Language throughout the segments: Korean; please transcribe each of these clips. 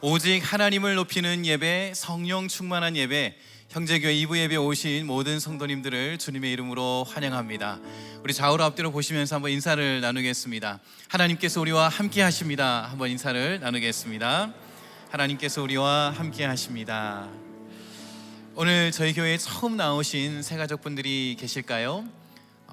오직 하나님을 높이는 예배, 성령 충만한 예배, 형제교회 2부 예배 오신 모든 성도님들을 주님의 이름으로 환영합니다. 우리 좌우로 앞뒤로 보시면서 한번 인사를 나누겠습니다. 하나님께서 우리와 함께 하십니다. 한번 인사를 나누겠습니다. 하나님께서 우리와 함께 하십니다. 오늘 저희 교회에 처음 나오신 새가족분들이 계실까요?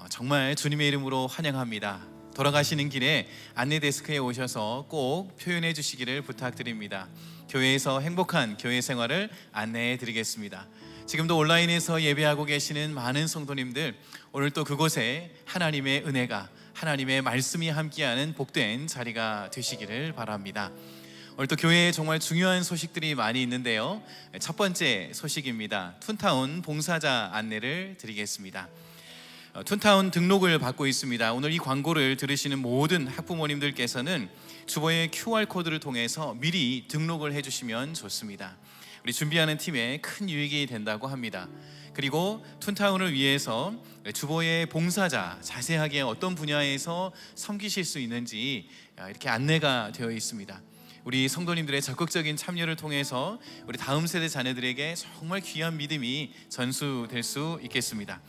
정말 주님의 이름으로 환영합니다. 돌아가시는 길에 안내 데스크에 오셔서 꼭 표현해 주시기를 부탁드립니다. 교회에서 행복한 교회 생활을 안내해 드리겠습니다. 지금도 온라인에서 예배하고 계시는 많은 성도님들, 오늘 또 그곳에 하나님의 은혜가, 하나님의 말씀이 함께하는 복된 자리가 되시기를 바랍니다. 오늘 또 교회에 정말 중요한 소식들이 많이 있는데요, 첫 번째 소식입니다. 툰타운 봉사자 안내를 드리겠습니다. 툰타운 등록을 받고 있습니다. 오늘 이 광고를 들으시는 모든 학부모님들께서는 주보의 QR코드를 통해서 미리 등록을 해주시면 좋습니다. 우리 준비하는 팀에 큰 유익이 된다고 합니다. 그리고 툰타운을 위해서 주보의 봉사자, 자세하게 어떤 분야에서 섬기실 수 있는지 이렇게 안내가 되어 있습니다. 우리 성도님들의 적극적인 참여를 통해서 우리 다음 세대 자녀들에게 정말 귀한 믿음이 전수될 수 있겠습니다.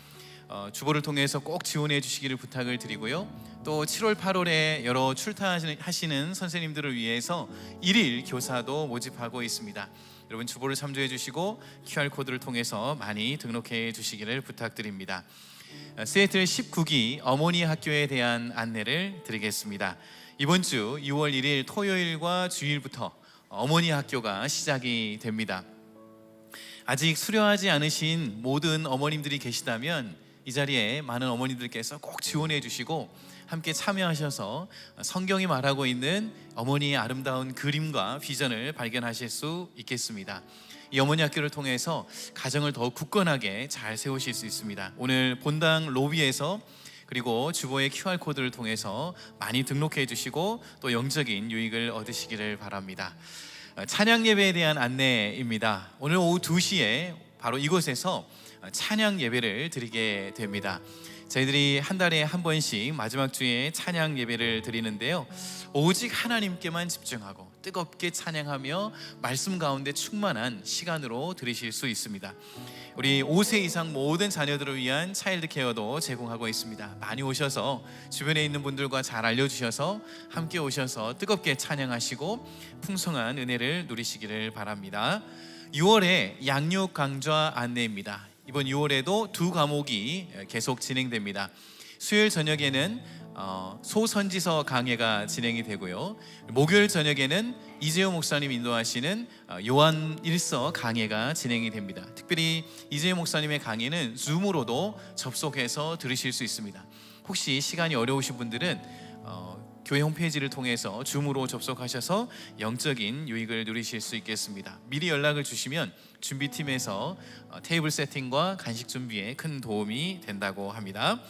주보를 통해서 꼭 지원해 주시기를 부탁을 드리고요. 또 7월 8월에 여러 출타하시는 선생님들을 위해서 1일 교사도 모집하고 있습니다. 여러분 주보를 참조해 주시고 QR코드를 통해서 많이 등록해 주시기를 부탁드립니다. 시애틀 19기 어머니 학교에 대한 안내를 드리겠습니다. 이번 주 6월 1일 토요일과 주일부터 어머니 학교가 시작이 됩니다. 아직 수료하지 않으신 모든 어머님들이 계시다면 이 자리에 많은 어머니들께서 꼭 지원해 주시고 함께 참여하셔서 성경이 말하고 있는 어머니의 아름다운 그림과 비전을 발견하실 수 있겠습니다. 이 어머니 학교를 통해서 가정을 더욱 굳건하게 잘 세우실 수 있습니다. 오늘 본당 로비에서 그리고 주보의 QR코드를 통해서 많이 등록해 주시고 또 영적인 유익을 얻으시기를 바랍니다. 찬양 예배에 대한 안내입니다. 오늘 오후 2시에 바로 이곳에서 찬양 예배를 드리게 됩니다. 저희들이 한 달에 한 번씩 마지막 주에 찬양 예배를 드리는데요, 오직 하나님께만 집중하고 뜨겁게 찬양하며 말씀 가운데 충만한 시간으로 드리실 수 있습니다. 우리 5세 이상 모든 자녀들을 위한 차일드 케어도 제공하고 있습니다. 많이 오셔서 주변에 있는 분들과 잘 알려주셔서 함께 오셔서 뜨겁게 찬양하시고 풍성한 은혜를 누리시기를 바랍니다. 6월에 양육 강좌 안내입니다. 이번 6월에도 두 과목이 계속 진행됩니다. 수요일 저녁에는 소선지서 강해가 진행이 되고요, 목요일 저녁에는 이재호 목사님 인도하시는 요한 1서 강해가 진행이 됩니다. 특별히 이재호 목사님의 강해는 줌으로도 접속해서 들으실 수 있습니다. 혹시 시간이 어려우신 분들은 교회 홈페이지를 통해서 줌으로 접속하셔서 영적인 유익을 누리실 수 있겠습니다. 미리 연락을 주시면 준비팀에서 테이블 세팅과 간식 준비에 큰 도움이 된다고 합니다.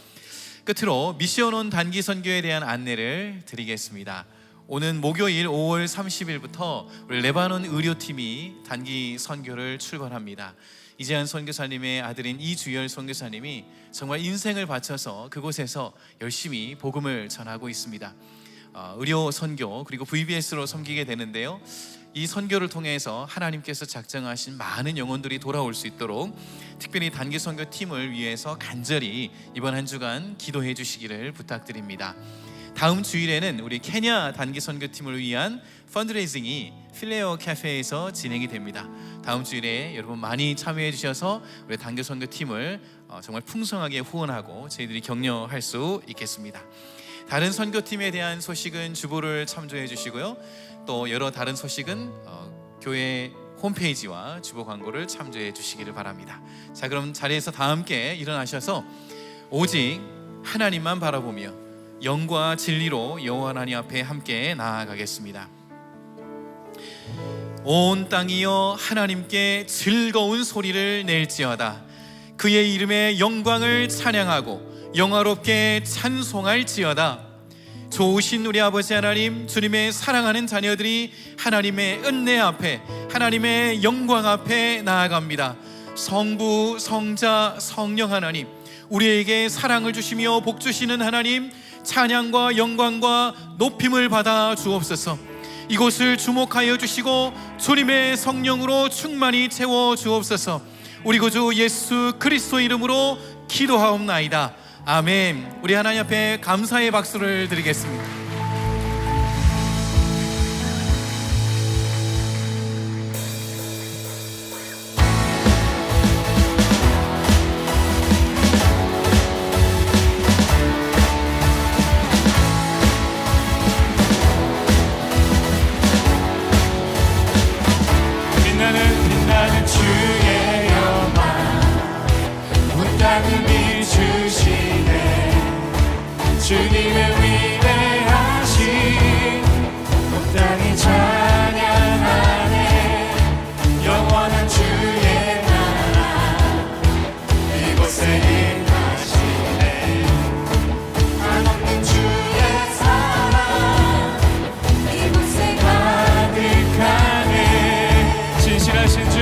끝으로 미션온 단기 선교에 대한 안내를 드리겠습니다. 오는 목요일 5월 30일부터 우리 레바논 의료팀이 단기 선교를 출발합니다. 이재한 선교사님의 아들인 이주열 선교사님이 정말 인생을 바쳐서 그곳에서 열심히 복음을 전하고 있습니다. 의료 선교 그리고 VBS로 섬기게 되는데요, 이 선교를 통해서 하나님께서 작정하신 많은 영혼들이 돌아올 수 있도록 특별히 단기 선교 팀을 위해서 간절히 이번 한 주간 기도해 주시기를 부탁드립니다. 다음 주일에는 우리 케냐 단기 선교팀을 위한 펀드레이징이 필레어 카페에서 진행이 됩니다. 다음 주일에 여러분 많이 참여해 주셔서 우리 단기 선교팀을 정말 풍성하게 후원하고 저희들이 격려할 수 있겠습니다. 다른 선교팀에 대한 소식은 주보를 참조해 주시고요, 또 여러 다른 소식은 교회 홈페이지와 주보 광고를 참조해 주시기를 바랍니다. 자, 그럼 자리에서 다 함께 일어나셔서 오직 하나님만 바라보며 영과 진리로 여호와 하나님 앞에 함께 나아가겠습니다. 온 땅이여 하나님께 즐거운 소리를 낼지어다. 그의 이름의 영광을 찬양하고 영화롭게 찬송할지어다. 좋으신 우리 아버지 하나님, 주님의 사랑하는 자녀들이 하나님의 은혜 앞에, 하나님의 영광 앞에 나아갑니다. 성부, 성자, 성령 하나님, 우리에게 사랑을 주시며 복 주시는 하나님, 찬양과 영광과 높임을 받아 주옵소서. 이곳을 주목하여 주시고 주님의 성령으로 충만히 채워 주옵소서. 우리 구주 예수 그리스도 이름으로 기도하옵나이다. 아멘. 우리 하나님 앞에 감사의 박수를 드리겠습니다. 빛나는 주의 영광 온 땅을 비추시네. 주님의 위대하신 온 땅이 찬양하네. 영원한 주의 나라 이곳에 임하시네. 한없는 주의 사랑 이곳에 가득하네. 신실하신 주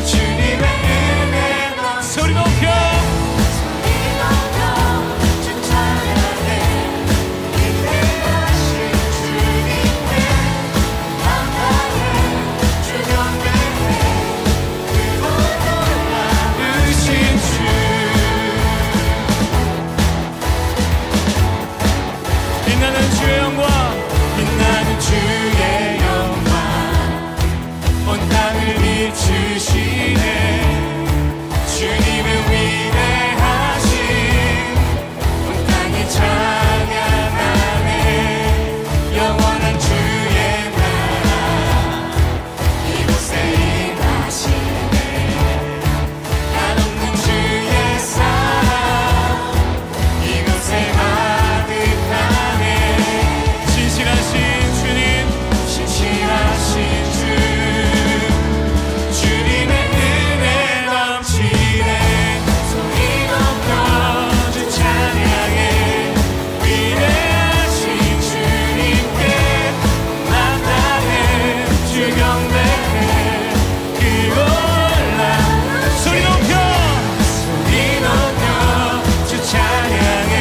주님의 은혜 소리 높여 주 찬양해. 위대하신 주님께 감사해. 주 경배해. 그곳 놀라우신 주 빛나는 주의 영광 빛나는 주의 영광 온 땅을 비추시네. 주님의 위대하신 온 땅이 찬양하네. 영원한 주의 나라 이곳에 임하시네. 한없는 주의 사랑 이곳에 가득하네. 신실하신 주님 신실하신 주 주님의 은혜 넘치네. 소리 높여 주 찬양해. 위대하신 주님께 마다해 주 경배해. 그 올라 소리 높여 주 찬양해.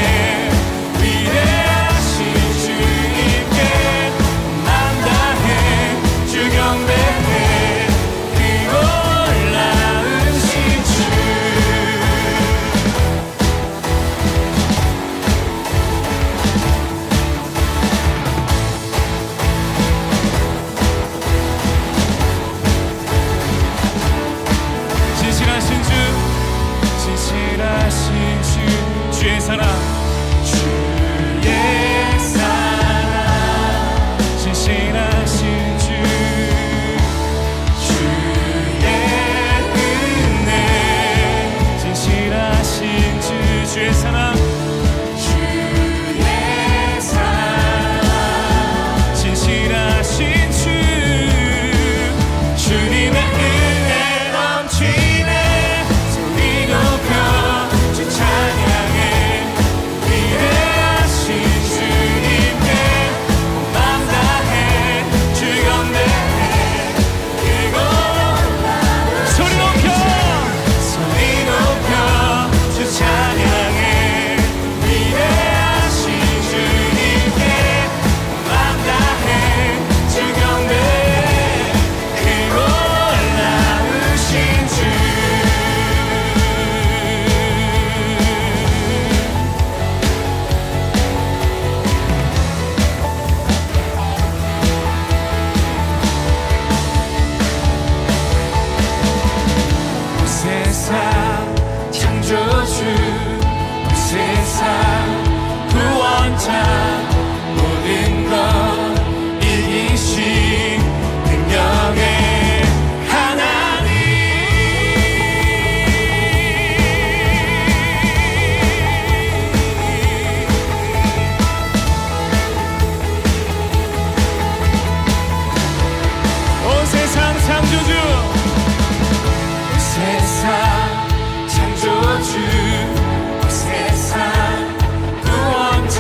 위대하신 주님께 마다해 주 경배해. 그 올라으신 주 신실하신 주 신실하신 주 주의 사랑 주의 사랑 신실하신 주 주의 은혜 신실하신 주 주의 사랑 주의 사랑 신실하신 주 주님의 은혜 넘치네. 소리 높여 주 찬양해. 위대하신 주님께 마음 다해 주 경배해. 그곳 소리 높여 주 찬양해. 위대하신 주님께 마음 다해 주 경배해. 그곳 올라으신 주 세상 창조주 세상 구원자 모든 것 이기신 능력의 하나님 온 세상 창조주 세상 창조주 세상 구원자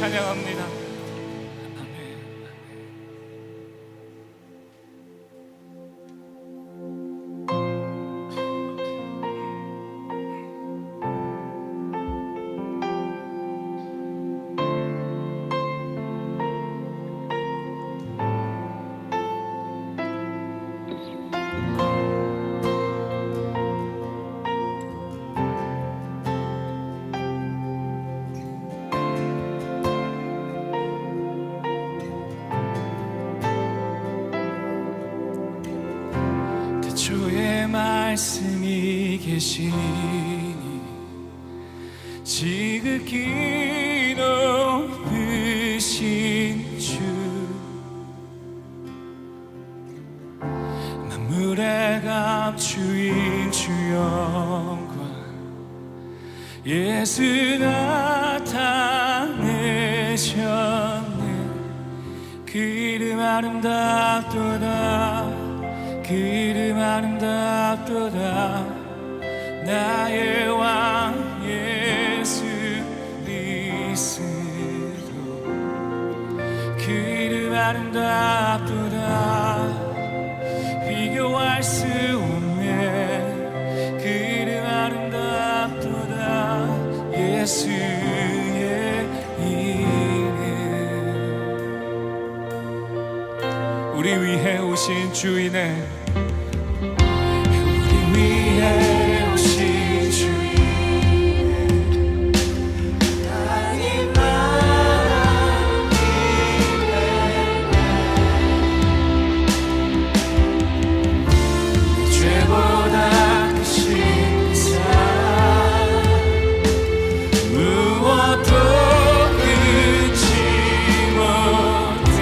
찬양합니다. 아멘. 주의 말씀이 계시니 지극히 높으신 주 만물의 감추인 주 영광 예수 나타내셨네 그 이름 아름답도다 그 이름 아름답도다 나의 왕 예수 그리스도 그 이름 아름답도다 비교할 수 없네 그 이름 아름답도다 예수의 이름 우리 위해 오신 주이네 위해 오신 주님 하나님 나라 죄보다 크신 사랑 무엇도 끊지 못해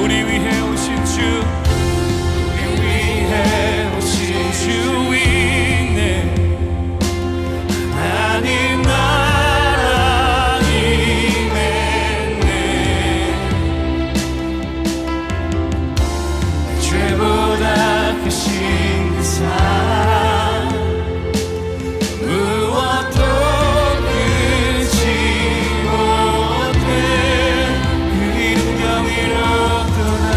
우리 위해 오신 주 주인네 하나님 나라 임했네 죄보다 크신 그 사랑 무엇도 끊지 못해 그 이름 경이롭도다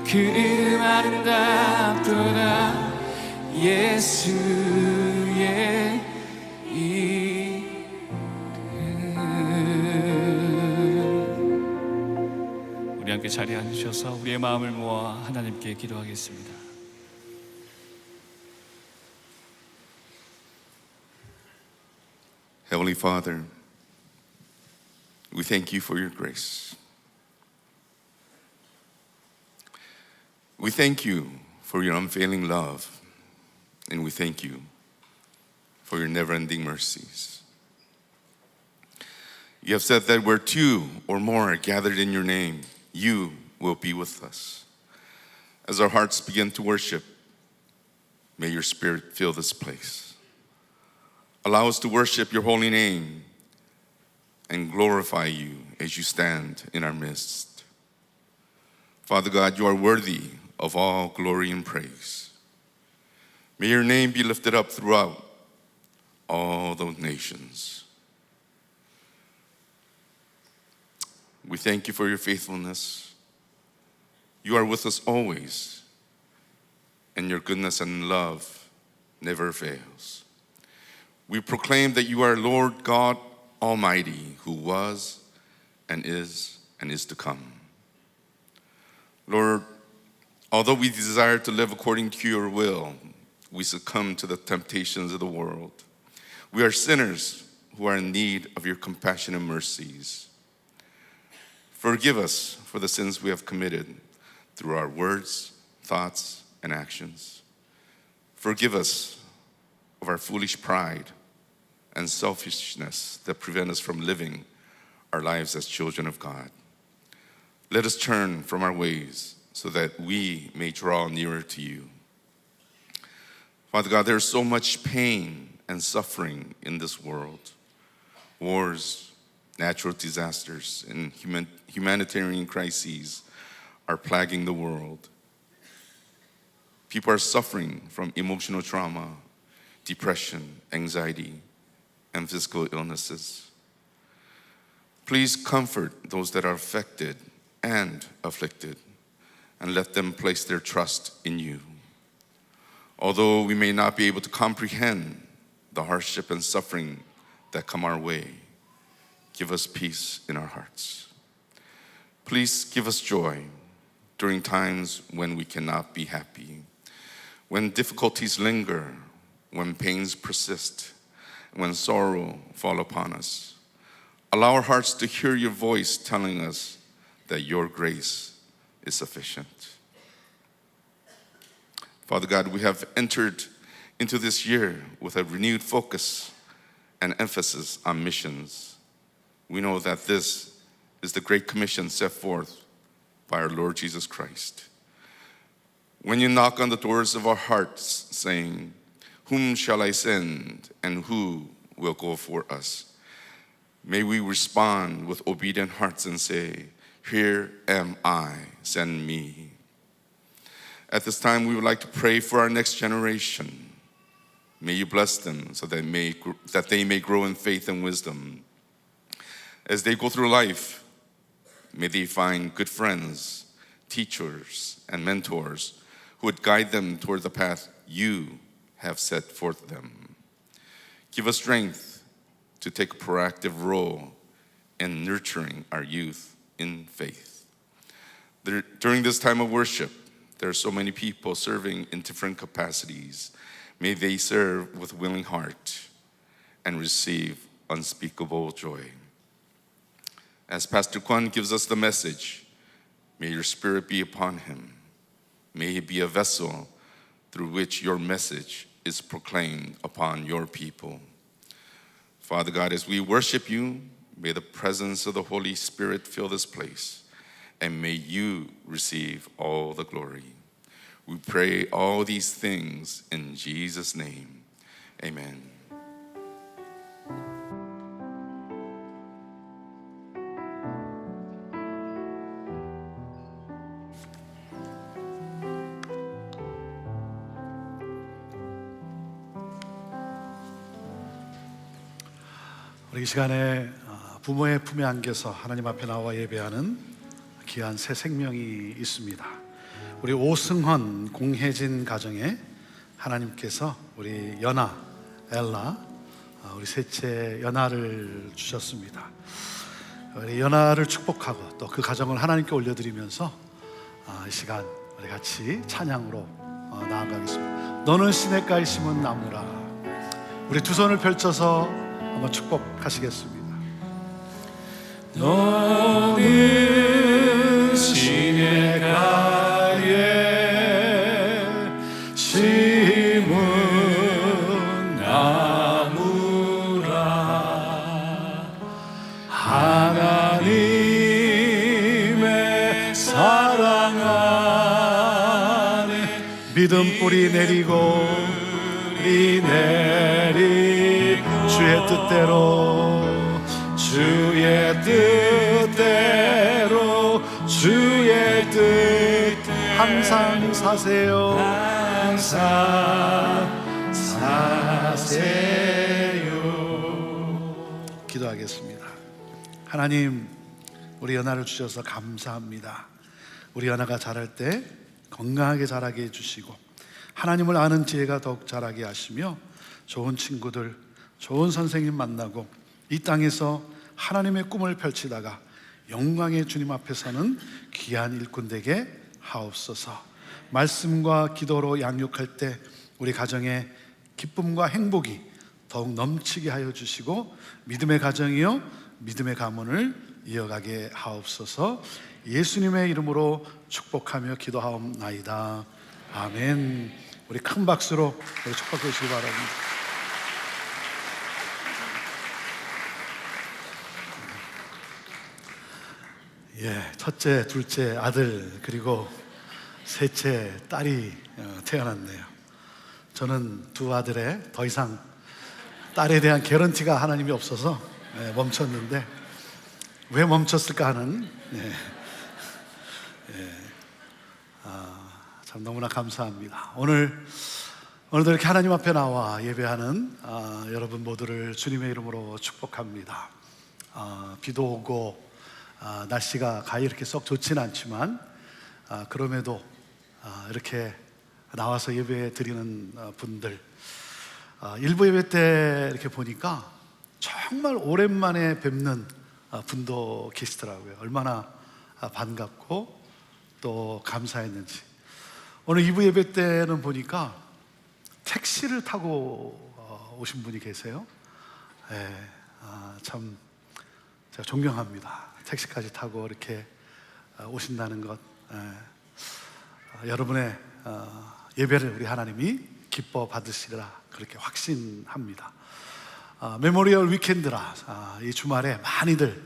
그 이름 아름답도다 예수의 이름. 우리 함께 자리에 앉으셔서 우리의 마음을 모아 하나님께 기도하겠습니다. Heavenly Father, we thank you for your grace. We thank you for your unfailing love, and we thank you for your never-ending mercies. You have said that where two or more are gathered in your name, you will be with us. As our hearts begin to worship, may your Spirit fill this place. Allow us to worship your holy name and glorify you as you stand in our midst. Father God, you are worthy of all glory and praise. May your name be lifted up throughout all those nations. We thank you for your faithfulness. You are with us always, and your goodness and love never fails. We proclaim that you are Lord God Almighty, who was and is to come. Lord, although we desire to live according to your will, we succumb to the temptations of the world. We are sinners who are in need of your compassion and mercies. Forgive us for the sins we have committed through our words, thoughts, and actions. Forgive us of our foolish pride and selfishness that prevent us from living our lives as children of God. Let us turn from our ways so that we may draw nearer to you. Father God, there is so much pain and suffering in this world. Wars, natural disasters, and humanitarian crises are plaguing the world. People are suffering from emotional trauma, depression, anxiety, and physical illnesses. Please comfort those that are affected and afflicted, and let them place their trust in you. Although we may not be able to comprehend the hardship and suffering that come our way, give us peace in our hearts. Please give us joy during times when we cannot be happy, when difficulties linger, when pains persist, when sorrow fall upon us. Allow our hearts to hear your voice telling us that your grace is sufficient. Father God, we have entered into this year with a renewed focus and emphasis on missions. We know that this is the Great Commission set forth by our Lord Jesus Christ. When you knock on the doors of our hearts saying, "Whom shall I send, and who will go for us?" May we respond with obedient hearts and say, "Here am I, send me." At this time, we would like to pray for our next generation. May you bless them so that they may grow in faith and wisdom. As they go through life, may they find good friends, teachers, and mentors who would guide them toward the path you have set forth them. Give us strength to take a proactive role in nurturing our youth in faith. During this time of worship, there are so many people serving in different capacities. May they serve with willing heart and receive unspeakable joy. As Pastor Kwan gives us the message, may your Spirit be upon him. May he be a vessel through which your message is proclaimed upon your people. Father God, as we worship you, may the presence of the Holy Spirit fill this place, and may you receive all the glory. We pray all these things in Jesus' name. Amen. 우리 이 시간에 부모의 품에 안겨서 하나님 앞에 나와 예배하는 귀한 새 생명이 있습니다. 우리 오승헌, 공혜진 가정에 하나님께서 우리 연아, 엘라, 우리 셋째 연아를 주셨습니다. 우리 연아를 축복하고 또 그 가정을 하나님께 올려드리면서 이 시간 우리 같이 찬양으로 나아가겠습니다. 너는 시냇가에 심은 나무라. 우리 두 손을 펼쳐서 한번 축복하시겠습니다. 너는 시냇가에 심은 나무라. 하나님의 사랑 안에 믿음 뿌리 내리고 주의 뜻대로 주의 뜻 항상 사세요. 항상 사세요. 기도하겠습니다. 하나님, 우리 연아를 주셔서 감사합니다. 우리 연아가 자랄 때 건강하게 자라게 해주시고 하나님을 아는 지혜가 더욱 자라게 하시며 좋은 친구들, 좋은 선생님 만나고 이 땅에서 하나님의 꿈을 펼치다가 영광의 주님 앞에 서는 귀한 일꾼 되게 하옵소서. 말씀과 기도로 양육할 때 우리 가정에 기쁨과 행복이 더욱 넘치게 하여 주시고 믿음의 가정이요 믿음의 가문을 이어가게 하옵소서. 예수님의 이름으로 축복하며 기도하옵나이다. 아멘. 우리 큰 박수로 우리 축복해 주시기 바랍니다. 첫째, 둘째 아들 그리고 셋째 딸이 태어났네요. 저는 두 아들에 더 이상 딸에 대한 개런티가 하나님이 없어서 멈췄는데 왜 멈췄을까 하는 참 너무나 감사합니다. 오늘도 이렇게 하나님 앞에 나와 예배하는 여러분 모두를 주님의 이름으로 축복합니다. 비도 오고 날씨가 가히 이렇게 썩 좋지는 않지만 그럼에도 이렇게 나와서 예배 드리는 분들, 일부 예배 때 이렇게 보니까 정말 오랜만에 뵙는 분도 계시더라고요. 얼마나 반갑고 또 감사했는지. 오늘 2부 예배 때는 보니까 택시를 타고 오신 분이 계세요. 참 제가 존경합니다. 택시까지 타고 이렇게 오신다는 것, 여러분의 예배를 우리 하나님이 기뻐 받으시리라 그렇게 확신합니다. 메모리얼 위켄드라 이 주말에 많이들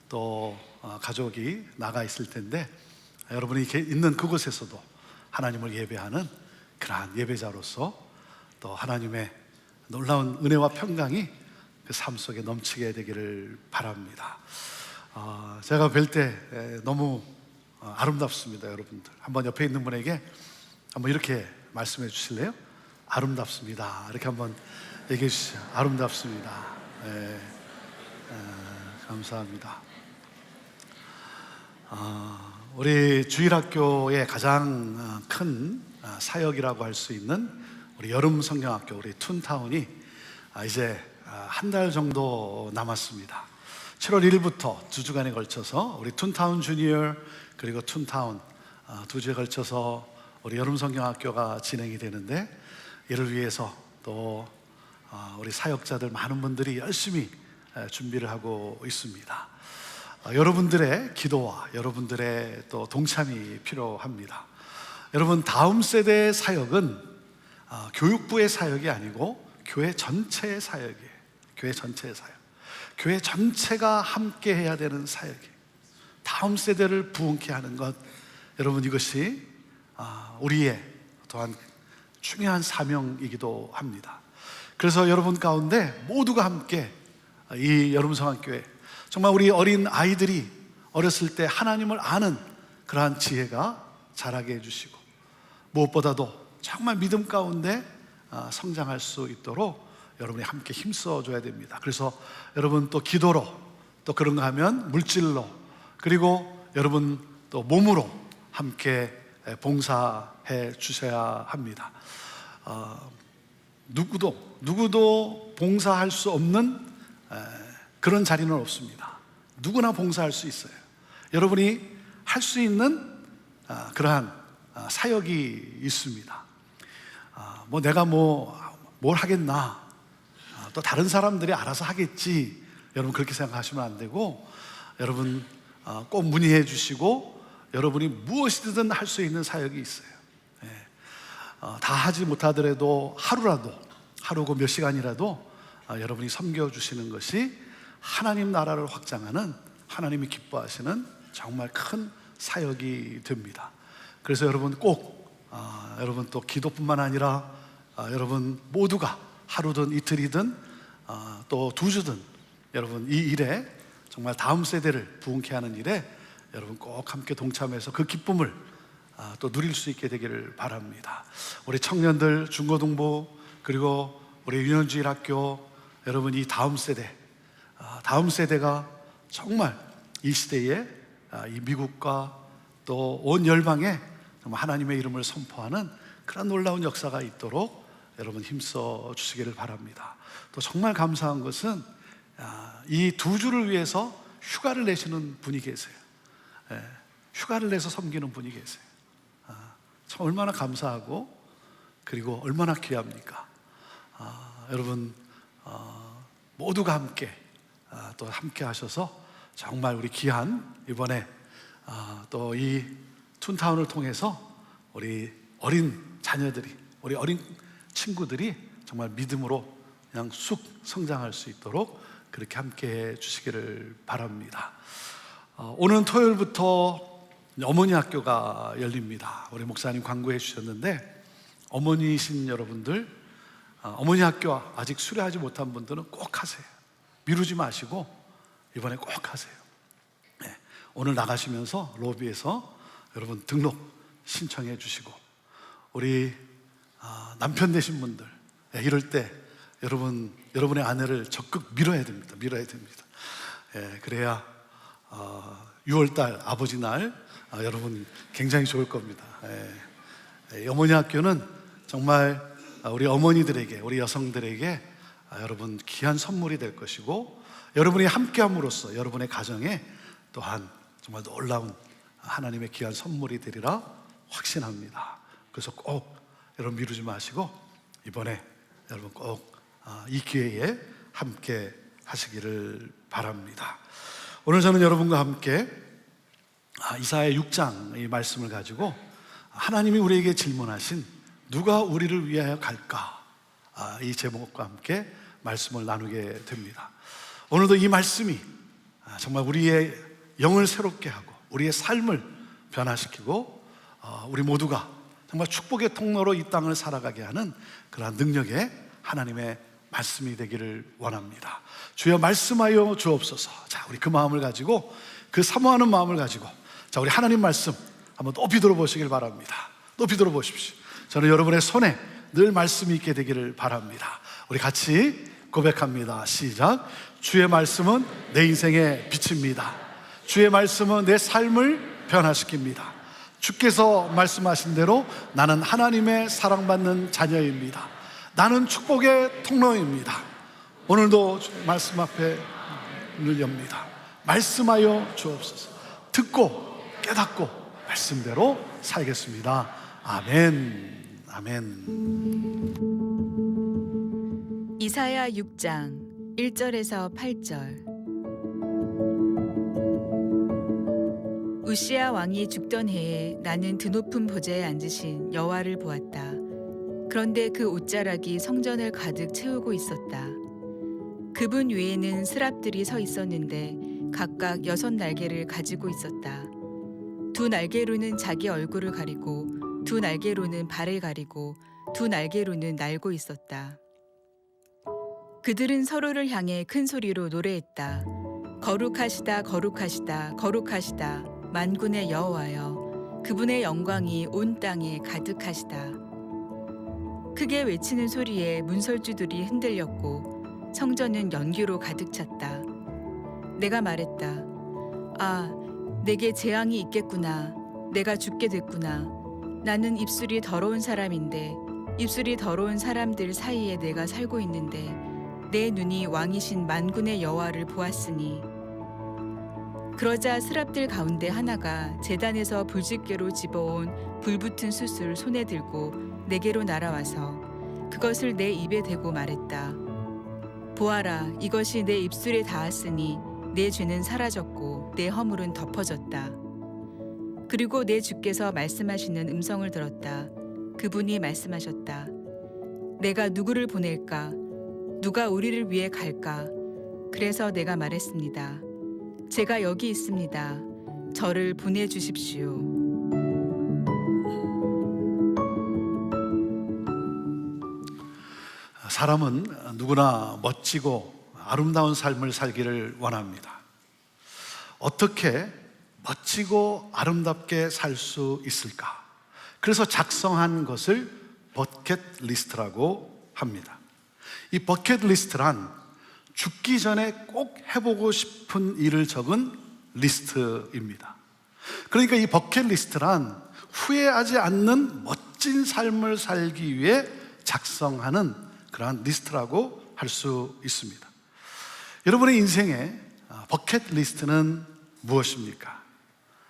또 가족이 나가 있을 텐데 여러분이 있는 그곳에서도 하나님을 예배하는 그러한 예배자로서 또 하나님의 놀라운 은혜와 평강이 그 삶 속에 넘치게 되기를 바랍니다. 제가 뵐 때 너무 아름답습니다. 여러분들 한번 옆에 있는 분에게 한번 이렇게 말씀해 주실래요? 아름답습니다. 이렇게 한번 얘기해 주시죠. 아름답습니다. 감사합니다. 우리 주일학교의 가장 큰 사역이라고 할 수 있는 우리 여름 성경학교 우리 툰타운이 이제 한 달 정도 남았습니다. 7월 1일부터 2주간에 걸쳐서 우리 툰타운 주니어 그리고 툰타운 2주에 걸쳐서 우리 여름 성경학교가 진행이 되는데 이를 위해서 또 우리 사역자들 많은 분들이 열심히 준비를 하고 있습니다. 여러분들의 기도와 여러분들의 또 동참이 필요합니다. 여러분, 다음 세대의 사역은 교육부의 사역이 아니고 교회 전체의 사역이에요. 교회 전체의 사역. 교회 전체가 함께 해야 되는 사역이에요. 다음 세대를 부흥케 하는 것, 여러분 이것이 우리의 또한 중요한 사명이기도 합니다. 그래서 여러분 가운데 모두가 함께 이 여름성황교회, 정말 우리 어린 아이들이 어렸을 때 하나님을 아는 그러한 지혜가 자라게 해주시고, 무엇보다도 정말 믿음 가운데 성장할 수 있도록 여러분이 함께 힘써줘야 됩니다. 그래서 여러분 또 기도로, 또 그런가 하면 물질로, 그리고 여러분 또 몸으로 함께 봉사해 주셔야 합니다. 누구도 봉사할 수 없는 그런 자리는 없습니다. 누구나 봉사할 수 있어요. 여러분이 할 수 있는 그러한 사역이 있습니다. 뭐 내가 뭘 하겠나, 또 다른 사람들이 알아서 하겠지, 여러분 그렇게 생각하시면 안 되고, 여러분 꼭 문의해 주시고, 여러분이 무엇이든 할 수 있는 사역이 있어요. 다 하지 못하더라도 하루고 몇 시간이라도 여러분이 섬겨주시는 것이 하나님 나라를 확장하는, 하나님이 기뻐하시는 정말 큰 사역이 됩니다. 그래서 여러분 꼭 여러분 또 기도뿐만 아니라 여러분 모두가 하루든 이틀이든 또 2주든 여러분 이 일에, 정말 다음 세대를 부흥케 하는 일에 여러분 꼭 함께 동참해서 그 기쁨을 또 누릴 수 있게 되기를 바랍니다. 우리 청년들, 중고등부, 그리고 우리 유년주일학교 여러분, 이 다음 세대가 정말 이 시대에 이 미국과 또 온 열방에 정말 하나님의 이름을 선포하는 그런 놀라운 역사가 있도록 여러분 힘써 주시기를 바랍니다. 또 정말 감사한 것은 이 2주를 위해서 휴가를 내시는 분이 계세요. 휴가를 내서 섬기는 분이 계세요. 참 얼마나 감사하고, 그리고 얼마나 귀합니까? 여러분 모두가 함께 또 함께 하셔서 정말 우리 귀한, 이번에 또 이 툰타운을 통해서 우리 어린 자녀들이, 우리 어린 친구들이 정말 믿음으로 그냥 쑥 성장할 수 있도록 그렇게 함께 해 주시기를 바랍니다. 오늘 토요일부터 어머니 학교가 열립니다. 우리 목사님 광고해 주셨는데, 어머니이신 여러분들, 어머니 학교 아직 수료하지 못한 분들은 꼭 하세요. 미루지 마시고 이번에 꼭 하세요. 오늘 나가시면서 로비에서 여러분 등록 신청해 주시고, 우리 남편 되신 분들, 이럴 때 여러분의 아내를 적극 밀어야 됩니다. 그래야 6월달 아버지 날 여러분 굉장히 좋을 겁니다. 어머니 학교는 정말 우리 어머니들에게, 우리 여성들에게 여러분 귀한 선물이 될 것이고, 여러분이 함께함으로써 여러분의 가정에 또한 정말 놀라운 하나님의 귀한 선물이 되리라 확신합니다. 그래서 꼭 여러분 미루지 마시고 이번에 여러분 꼭 이 기회에 함께 하시기를 바랍니다. 오늘 저는 여러분과 함께 이사야 6장 이 말씀을 가지고 하나님이 우리에게 질문하신 누가 우리를 위하여 갈까, 이 제목과 함께 말씀을 나누게 됩니다. 오늘도 이 말씀이 정말 우리의 영을 새롭게 하고 우리의 삶을 변화시키고 우리 모두가 정말 축복의 통로로 이 땅을 살아가게 하는 그러한 능력의 하나님의 말씀이 되기를 원합니다. 주여 말씀하여 주옵소서. 자, 우리 그 마음을 가지고, 그 사모하는 마음을 가지고, 자, 우리 하나님 말씀 한번 높이 들어보시길 바랍니다. 높이 들어보십시오. 저는 여러분의 손에 늘 말씀이 있게 되기를 바랍니다. 우리 같이 고백합니다. 시작. 주의 말씀은 내 인생의 빛입니다. 주의 말씀은 내 삶을 변화시킵니다. 주께서 말씀하신 대로 나는 하나님의 사랑받는 자녀입니다. 나는 축복의 통로입니다. 오늘도 말씀 앞에 문을 엽니다. 말씀하여 주옵소서. 듣고 깨닫고 말씀대로 살겠습니다. 아멘. 아멘. 이사야 6장 1절에서 8절. 우시야 왕이 죽던 해에 나는 드높은 보좌에 앉으신 여호와를 보았다. 그런데 그 옷자락이 성전을 가득 채우고 있었다. 그분 위에는 스랍들이 서 있었는데 각각 6 날개를 가지고 있었다. 2 날개로는 자기 얼굴을 가리고 2 날개로는 발을 가리고 2 날개로는 날고 있었다. 그들은 서로를 향해 큰 소리로 노래했다. 거룩하시다, 거룩하시다, 거룩하시다. 만군의 여호와여, 그분의 영광이 온 땅에 가득하시다. 크게 외치는 소리에 문설주들이 흔들렸고 성전은 연기로 가득 찼다. 내가 말했다. 아, 내게 재앙이 있겠구나. 내가 죽게 됐구나. 나는 입술이 더러운 사람인데, 입술이 더러운 사람들 사이에 내가 살고 있는데 내 눈이 왕이신 만군의 여호와를 보았으니. 그러자 스랍들 가운데 하나가 제단에서 불집게로 집어온 불붙은 숯을 손에 들고 내게로 날아와서 그것을 내 입에 대고 말했다. 보아라, 이것이 내 입술에 닿았으니 내 죄는 사라졌고 내 허물은 덮어졌다. 그리고 내 주께서 말씀하시는 음성을 들었다. 그분이 말씀하셨다. 내가 누구를 보낼까? 누가 우리를 위해 갈까? 그래서 내가 말했습니다. 제가 여기 있습니다. 저를 보내주십시오. 사람은 누구나 멋지고 아름다운 삶을 살기를 원합니다. 어떻게 멋지고 아름답게 살 수 있을까? 그래서 작성한 것을 버킷리스트라고 합니다. 이 버킷리스트란 죽기 전에 꼭 해보고 싶은 일을 적은 리스트입니다. 그러니까 이 버킷리스트란 후회하지 않는 멋진 삶을 살기 위해 작성하는 그러한 리스트라고 할 수 있습니다. 여러분의 인생에 버킷리스트는 무엇입니까?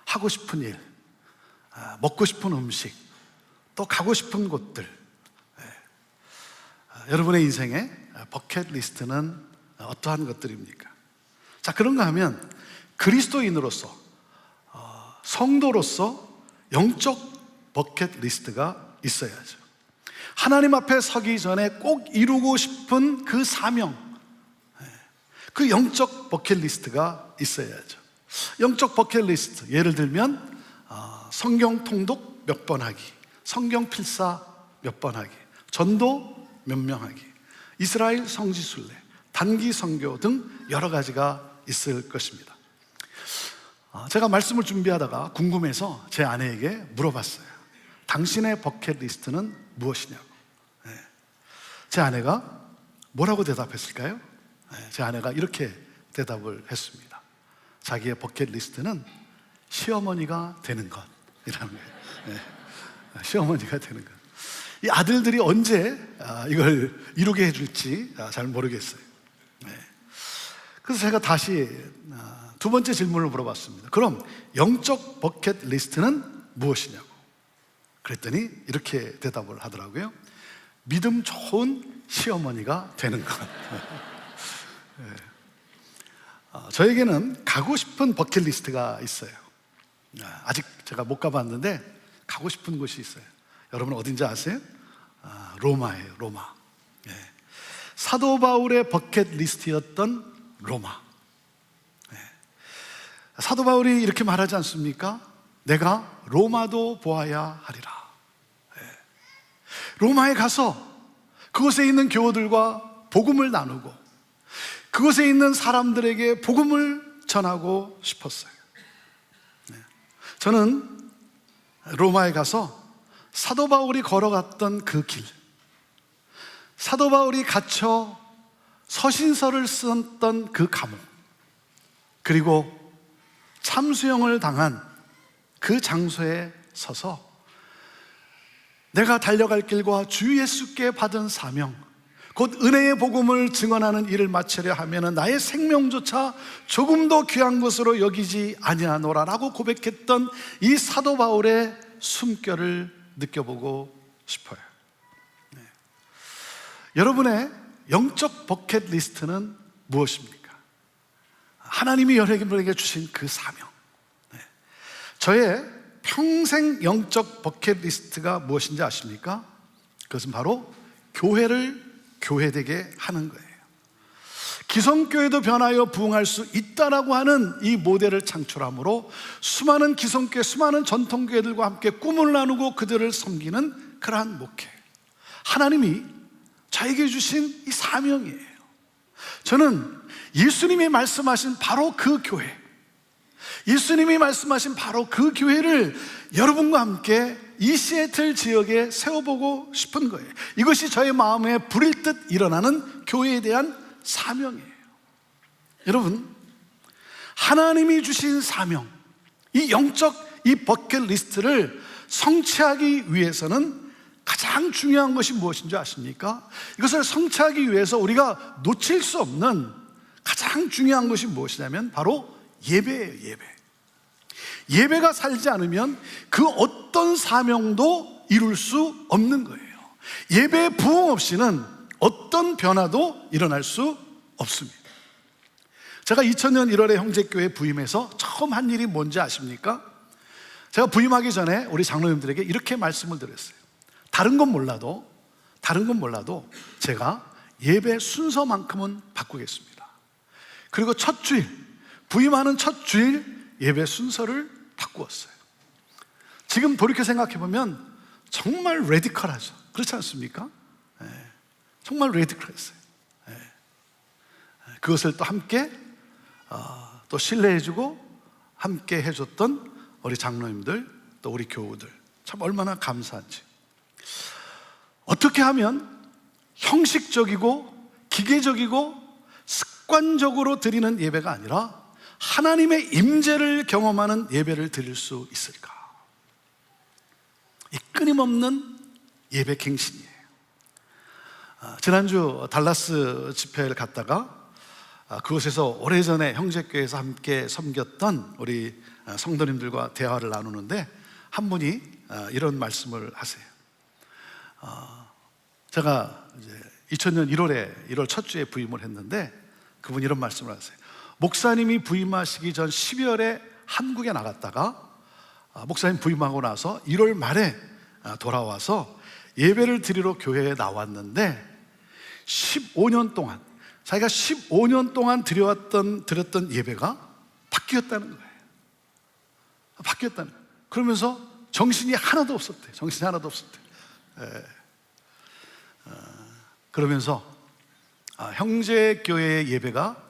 하고 싶은 일, 먹고 싶은 음식, 또 가고 싶은 곳들. 여러분의 인생에 버킷리스트는 어떠한 것들입니까? 자, 그런가 하면 그리스도인으로서, 성도로서 영적 버킷리스트가 있어야죠. 하나님 앞에 서기 전에 꼭 이루고 싶은 그 사명, 그 영적 버킷리스트가 있어야죠. 영적 버킷리스트, 예를 들면 성경 통독 몇 번 하기, 성경 필사 몇 번 하기, 전도 몇 명 하기, 이스라엘 성지순례, 단기 선교 등 여러 가지가 있을 것입니다. 제가 말씀을 준비하다가 궁금해서 제 아내에게 물어봤어요. 당신의 버킷리스트는 무엇이냐고. 제 아내가 뭐라고 대답했을까요? 제 아내가 이렇게 대답을 했습니다. 자기의 버킷리스트는 시어머니가 되는 것이라는 거예요. 시어머니가 되는 것. 이 아들들이 언제 이걸 이루게 해줄지 잘 모르겠어요. 그래서 제가 다시 두 번째 질문을 물어봤습니다. 그럼 영적 버킷리스트는 무엇이냐고. 그랬더니 이렇게 대답을 하더라고요. 믿음 좋은 시어머니가 되는 것. 저에게는 가고 싶은 버킷리스트가 있어요. 아직 제가 못 가봤는데 가고 싶은 곳이 있어요. 여러분 어딘지 아세요? 로마예요. 로마. 사도 바울의 버킷리스트였던 로마. 사도 바울이 이렇게 말하지 않습니까? 내가 로마도 보아야 하리라. 로마에 가서 그곳에 있는 교우들과 복음을 나누고 그곳에 있는 사람들에게 복음을 전하고 싶었어요. 저는 로마에 가서 사도 바울이 걸어갔던 그 길, 사도 바울이 갇혀 서신서를 썼던 그 감옥, 그리고 참수형을 당한 그 장소에 서서 내가 달려갈 길과 주 예수께 받은 사명, 곧 은혜의 복음을 증언하는 일을 마치려 하면 나의 생명조차 조금도 귀한 것으로 여기지 아니하노라 라고 고백했던 이 사도 바울의 숨결을 느껴보고 싶어요. 여러분의 영적 버킷리스트는 무엇입니까? 하나님이 여러분에게 주신 그 사명. 저의 평생 영적 버킷리스트가 무엇인지 아십니까? 그것은 바로 교회를 교회되게 하는 거예요. 기성교회도 변하여 부흥할 수 있다라고 하는 이 모델을 창출함으로 수많은 기성교회, 수많은 전통교회들과 함께 꿈을 나누고 그들을 섬기는 그러한 목회. 하나님이 저에게 주신 이 사명이에요. 저는 예수님이 말씀하신 바로 그 교회, 예수님이 말씀하신 바로 그 교회를 여러분과 함께 이 시애틀 지역에 세워보고 싶은 거예요. 이것이 저의 마음에 불일 듯 일어나는 교회에 대한 사명이에요. 여러분, 하나님이 주신 사명, 이 영적 이 버킷리스트를 성취하기 위해서는 가장 중요한 것이 무엇인지 아십니까? 이것을 성취하기 위해서 우리가 놓칠 수 없는 가장 중요한 것이 무엇이냐면 바로 예배예요. 예배. 예배가 살지 않으면 그 어떤 사명도 이룰 수 없는 거예요. 예배의 부흥 없이는 어떤 변화도 일어날 수 없습니다. 제가 2000년 1월에 형제교회 부임해서 처음 한 일이 뭔지 아십니까? 제가 부임하기 전에 우리 장로님들에게 이렇게 말씀을 드렸어요. 다른 건 몰라도 제가 예배 순서만큼은 바꾸겠습니다. 그리고 첫 주일, 부임하는 첫 주일 예배 순서를 바꾸었어요. 지금 돌이켜 생각해보면 정말 레디컬하죠. 그렇지 않습니까? 네. 정말 레디컬했어요. 네. 그것을 또 함께 또 신뢰해주고 함께 해줬던 우리 장로님들, 또 우리 교우들, 참 얼마나 감사한지. 어떻게 하면 형식적이고 기계적이고 습관적으로 드리는 예배가 아니라 하나님의 임재를 경험하는 예배를 드릴 수 있을까? 이 끊임없는 예배 갱신이에요. 지난주 달라스 집회를 갔다가 그곳에서 오래전에 형제교회에서 함께 섬겼던 우리 성도님들과 대화를 나누는데 한 분이 이런 말씀을 하세요. 제가 이제 2000년 1월 첫 주에 부임을 했는데 그분이 이런 말씀을 하세요. 목사님이 부임하시기 전 12월에 한국에 나갔다가 목사님 부임하고 나서 1월 말에 돌아와서 예배를 드리러 교회에 나왔는데 15년 동안 자기가 15년 동안 드렸던 예배가 바뀌었다는 거예요. 바뀌었다는 거예요. 그러면서 정신이 하나도 없었대요. 정신이 하나도 없었대요. 그러면서 형제교회의 예배가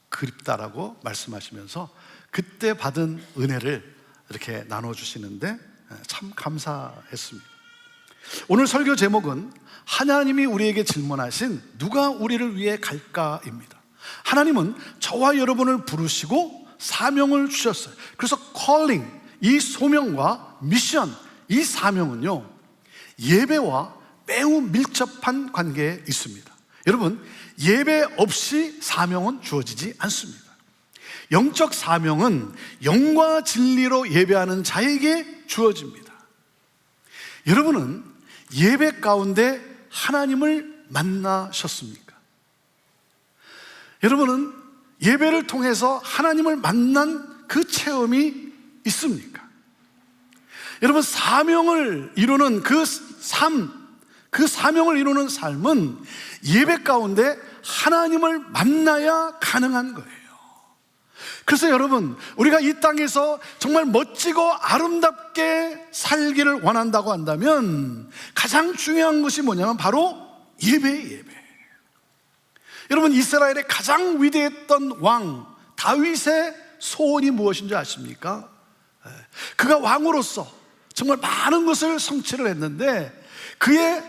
그립다라고 말씀하시면서 그때 받은 은혜를 이렇게 나눠주시는데 참 감사했습니다. 오늘 설교 제목은 하나님이 우리에게 질문하신 누가 우리를 위해 갈까입니다. 하나님은 저와 여러분을 부르시고 사명을 주셨어요. 그래서 calling, 이 소명과 미션, 이 사명은요 예배와 매우 밀접한 관계에 있습니다. 여러분, 예배 없이 사명은 주어지지 않습니다. 영적 사명은 영과 진리로 예배하는 자에게 주어집니다. 여러분은 예배 가운데 하나님을 만나셨습니까? 여러분은 예배를 통해서 하나님을 만난 그 체험이 있습니까? 여러분, 사명을 이루는 그 사명을 이루는 삶은 예배 가운데 하나님을 만나야 가능한 거예요. 그래서 여러분, 우리가 이 땅에서 정말 멋지고 아름답게 살기를 원한다고 한다면 가장 중요한 것이 뭐냐면 바로 예배예요. 예배. 여러분, 이스라엘의 가장 위대했던 왕 다윗의 소원이 무엇인지 아십니까? 그가 왕으로서 정말 많은 것을 성취를 했는데 그의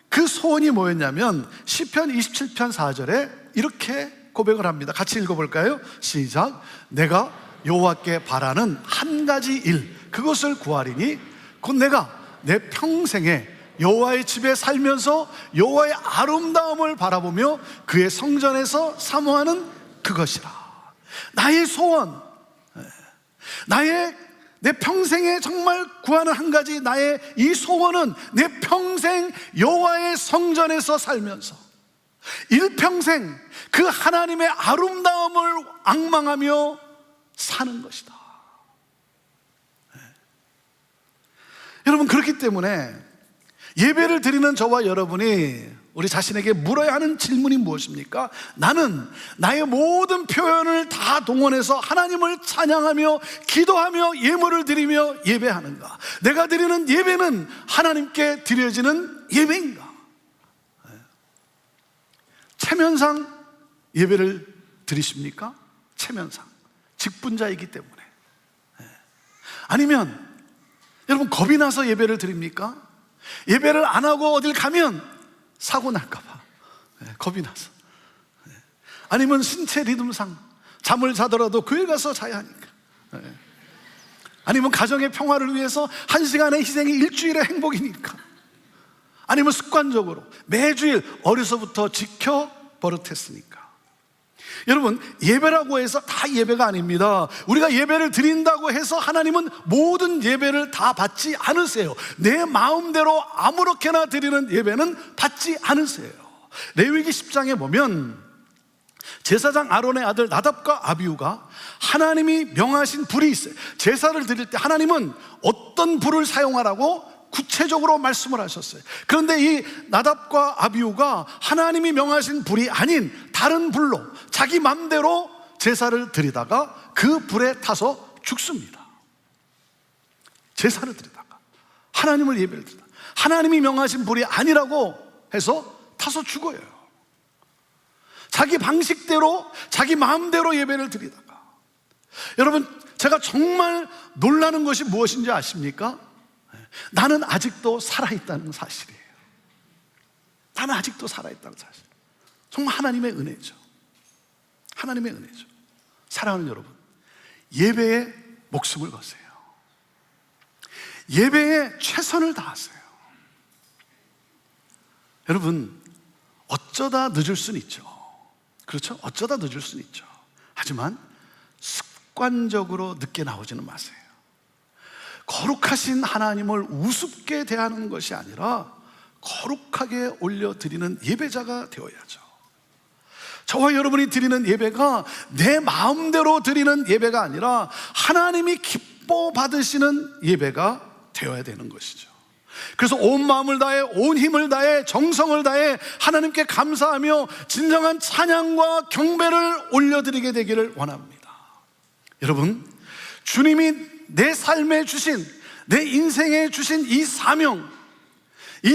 그 소원이 뭐였냐면 시편 27편 4절에 이렇게 고백을 합니다. 같이 읽어볼까요? 시작. 내가 여호와께 바라는 한 가지 일, 그것을 구하리니 곧 내가 내 평생에 여호와의 집에 살면서 여호와의 아름다움을 바라보며 그의 성전에서 사모하는 그것이라. 나의 소원, 내 평생에 정말 구하는 한 가지 나의 이 소원은 내 평생 여호와의 성전에서 살면서 일평생 그 하나님의 아름다움을 앙망하며 사는 것이다. 여러분, 그렇기 때문에 예배를 드리는 저와 여러분이 우리 자신에게 물어야 하는 질문이 무엇입니까? 나는 나의 모든 표현을 다 동원해서 하나님을 찬양하며 기도하며 예물을 드리며 예배하는가? 내가 드리는 예배는 하나님께 드려지는 예배인가? 체면상 예배를 드리십니까? 체면상 직분자이기 때문에. 아니면 여러분 겁이 나서 예배를 드립니까? 예배를 안 하고 어딜 가면 사고 날까 봐 겁이 나서. 아니면 신체 리듬상 잠을 자더라도 교회 가서 자야 하니까. 아니면 가정의 평화를 위해서 1시간의 희생이 일주일의 행복이니까. 아니면 습관적으로 매주일 어려서부터 지켜 버릇했으니까. 여러분, 예배라고 해서 다 예배가 아닙니다. 우리가 예배를 드린다고 해서 하나님은 모든 예배를 다 받지 않으세요. 내 마음대로 아무렇게나 드리는 예배는 받지 않으세요. 레위기 10장에 보면 제사장 아론의 아들 나답과 아비후가 하나님이 명하신 불이 있어요. 제사를 드릴 때 하나님은 어떤 불을 사용하라고 구체적으로 말씀을 하셨어요. 그런데 이 나답과 아비후가 하나님이 명하신 불이 아닌 다른 불로 자기 맘대로 제사를 드리다가 그 불에 타서 죽습니다. 제사를 드리다가 하나님을 예배를 드리다가 하나님이 명하신 불이 아니라고 해서 타서 죽어요. 자기 방식대로 자기 마음대로 예배를 드리다가. 여러분, 제가 정말 놀라는 것이 무엇인지 아십니까? 나는 아직도 살아있다는 사실이에요. 나는 아직도 살아있다는 사실. 정말 하나님의 은혜죠. 하나님의 은혜죠. 사랑하는 여러분, 예배에 목숨을 거세요. 예배에 최선을 다하세요. 여러분, 어쩌다 늦을 수는 있죠. 그렇죠? 어쩌다 늦을 수는 있죠. 하지만 습관적으로 늦게 나오지는 마세요. 거룩하신 하나님을 우습게 대하는 것이 아니라 거룩하게 올려드리는 예배자가 되어야죠. 저와 여러분이 드리는 예배가 내 마음대로 드리는 예배가 아니라 하나님이 기뻐 받으시는 예배가 되어야 되는 것이죠. 그래서 온 마음을 다해 온 힘을 다해 정성을 다해 하나님께 감사하며 진정한 찬양과 경배를 올려드리게 되기를 원합니다. 여러분, 주님이 내 삶에 주신, 내 인생에 주신 이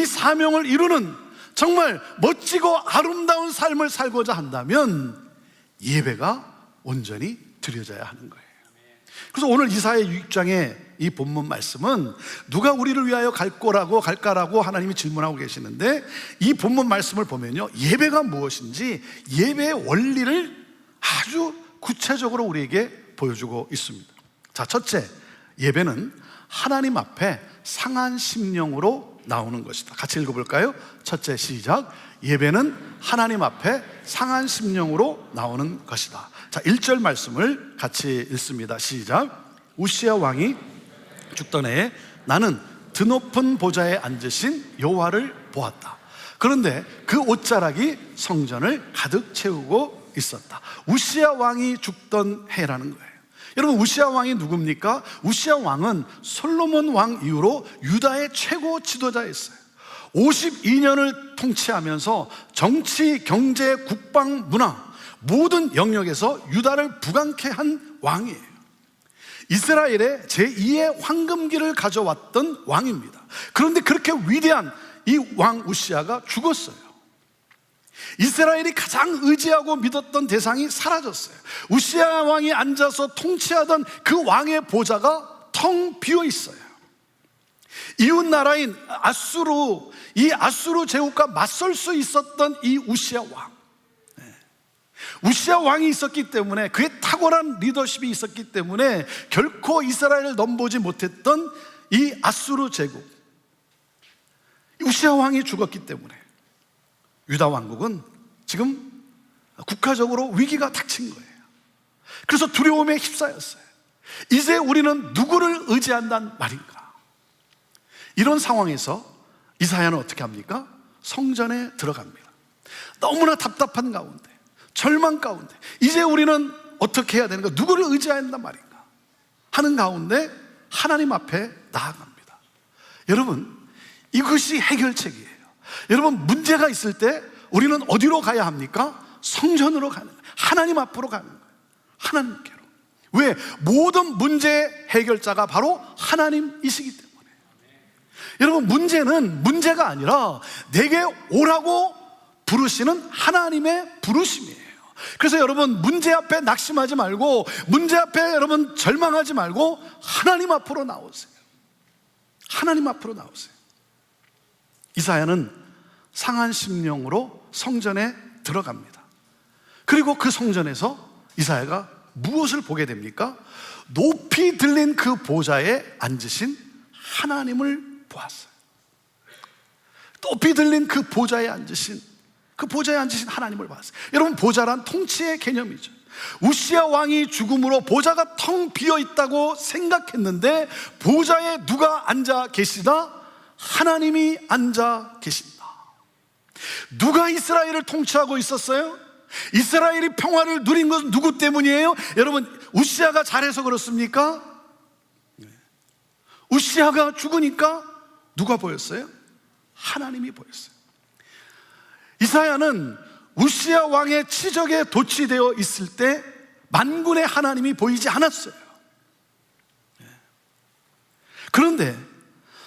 사명을 이루는 정말 멋지고 아름다운 삶을 살고자 한다면 예배가 온전히 드려져야 하는 거예요. 그래서 오늘 이사야 6장의 이 본문 말씀은 누가 우리를 위하여 갈까라고 하나님이 질문하고 계시는데, 이 본문 말씀을 보면요, 예배가 무엇인지 예배의 원리를 아주 구체적으로 우리에게 보여주고 있습니다. 자, 첫째, 예배는 하나님 앞에 상한 심령으로 나오는 것이다. 같이 읽어볼까요? 첫째, 시작. 예배는 하나님 앞에 상한 심령으로 나오는 것이다. 자, 1절 말씀을 같이 읽습니다. 시작. 우시야 왕이 죽던 해에 나는 드높은 보좌에 앉으신 여호와를 보았다. 그런데 그 옷자락이 성전을 가득 채우고 있었다. 우시야 왕이 죽던 해라는 거예요. 여러분, 우시야 왕이 누굽니까? 우시야 왕은 솔로몬 왕 이후로 유다의 최고 지도자였어요. 52년을 통치하면서 정치, 경제, 국방, 문화 모든 영역에서 유다를 부강케 한 왕이에요. 이스라엘의 제2의 황금기를 가져왔던 왕입니다. 그런데 그렇게 위대한 이 왕 우시야가 죽었어요. 이스라엘이 가장 의지하고 믿었던 대상이 사라졌어요. 우시야 왕이 앉아서 통치하던 그 왕의 보좌가 텅 비어 있어요. 이웃 나라인 이 아수르 제국과 맞설 수 있었던 이 우시야 왕, 우시야 왕이 있었기 때문에, 그의 탁월한 리더십이 있었기 때문에 결코 이스라엘을 넘보지 못했던 이 아수르 제국, 우시야 왕이 죽었기 때문에 유다 왕국은 지금 국가적으로 위기가 닥친 거예요. 그래서 두려움에 휩싸였어요. 이제 우리는 누구를 의지한단 말인가? 이런 상황에서 이사야는 어떻게 합니까? 성전에 들어갑니다. 너무나 답답한 가운데, 절망 가운데, 이제 우리는 어떻게 해야 되는가? 누구를 의지해야 한단 말인가? 하는 가운데 하나님 앞에 나아갑니다. 여러분, 이것이 해결책이에요. 여러분, 문제가 있을 때 우리는 어디로 가야 합니까? 성전으로 가는 거예요. 하나님 앞으로 가는 거예요. 하나님께로. 왜? 모든 문제의 해결자가 바로 하나님이시기 때문에. 여러분, 문제는 문제가 아니라 내게 오라고 부르시는 하나님의 부르심이에요. 그래서 여러분, 문제 앞에 낙심하지 말고, 문제 앞에 여러분 절망하지 말고 하나님 앞으로 나오세요. 하나님 앞으로 나오세요. 이사야는 상한 심령으로 성전에 들어갑니다. 그리고 그 성전에서 이사야가 무엇을 보게 됩니까? 높이 들린 그 보좌에 앉으신 하나님을 보았어요. 높이 들린 그 보좌에 앉으신 하나님을 봤어요. 여러분, 보좌란 통치의 개념이죠. 우시야 왕이 죽음으로 보좌가 텅 비어 있다고 생각했는데 보좌에 누가 앉아 계시다? 하나님이 앉아 계신다. 누가 이스라엘을 통치하고 있었어요? 이스라엘이 평화를 누린 것은 누구 때문이에요? 여러분, 우시야가 잘해서 그렇습니까? 우시야가 죽으니까 누가 보였어요? 하나님이 보였어요. 이사야는 우시야 왕의 치적에 도취되어 있을 때 만군의 하나님이 보이지 않았어요. 그런데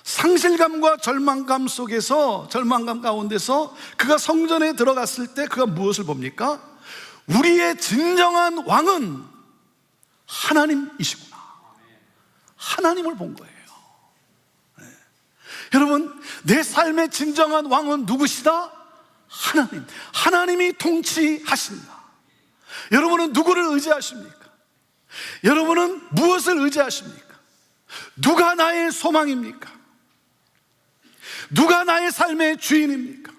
상실감과 절망감 속에서, 절망감 가운데서 그가 성전에 들어갔을 때 그가 무엇을 봅니까? 우리의 진정한 왕은 하나님이시구나. 하나님을 본 거예요. 여러분, 내 삶의 진정한 왕은 누구시다? 하나님. 하나님이 통치하신다. 여러분은 누구를 의지하십니까? 여러분은 무엇을 의지하십니까? 누가 나의 소망입니까? 누가 나의 삶의 주인입니까?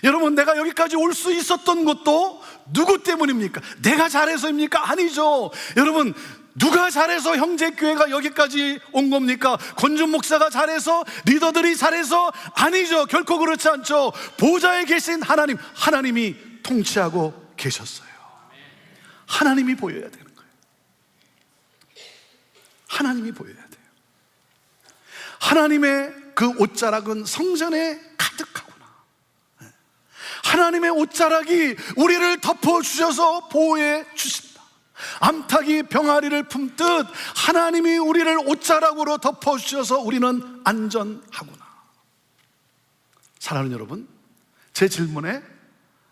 여러분, 내가 여기까지 올 수 있었던 것도 누구 때문입니까? 내가 잘해서입니까? 아니죠. 여러분, 누가 잘해서 형제교회가 여기까지 온 겁니까? 권준 목사가 잘해서, 리더들이 잘해서? 아니죠. 결코 그렇지 않죠. 보좌에 계신 하나님, 하나님이 통치하고 계셨어요. 하나님이 보여야 되는 거예요. 하나님이 보여야 돼요. 하나님의 그 옷자락은 성전에 가득하구나. 하나님의 옷자락이 우리를 덮어주셔서 보호해 주신다. 암탉이 병아리를 품듯 하나님이 우리를 옷자락으로 덮어주셔서 우리는 안전하구나. 사랑하는 여러분, 제 질문에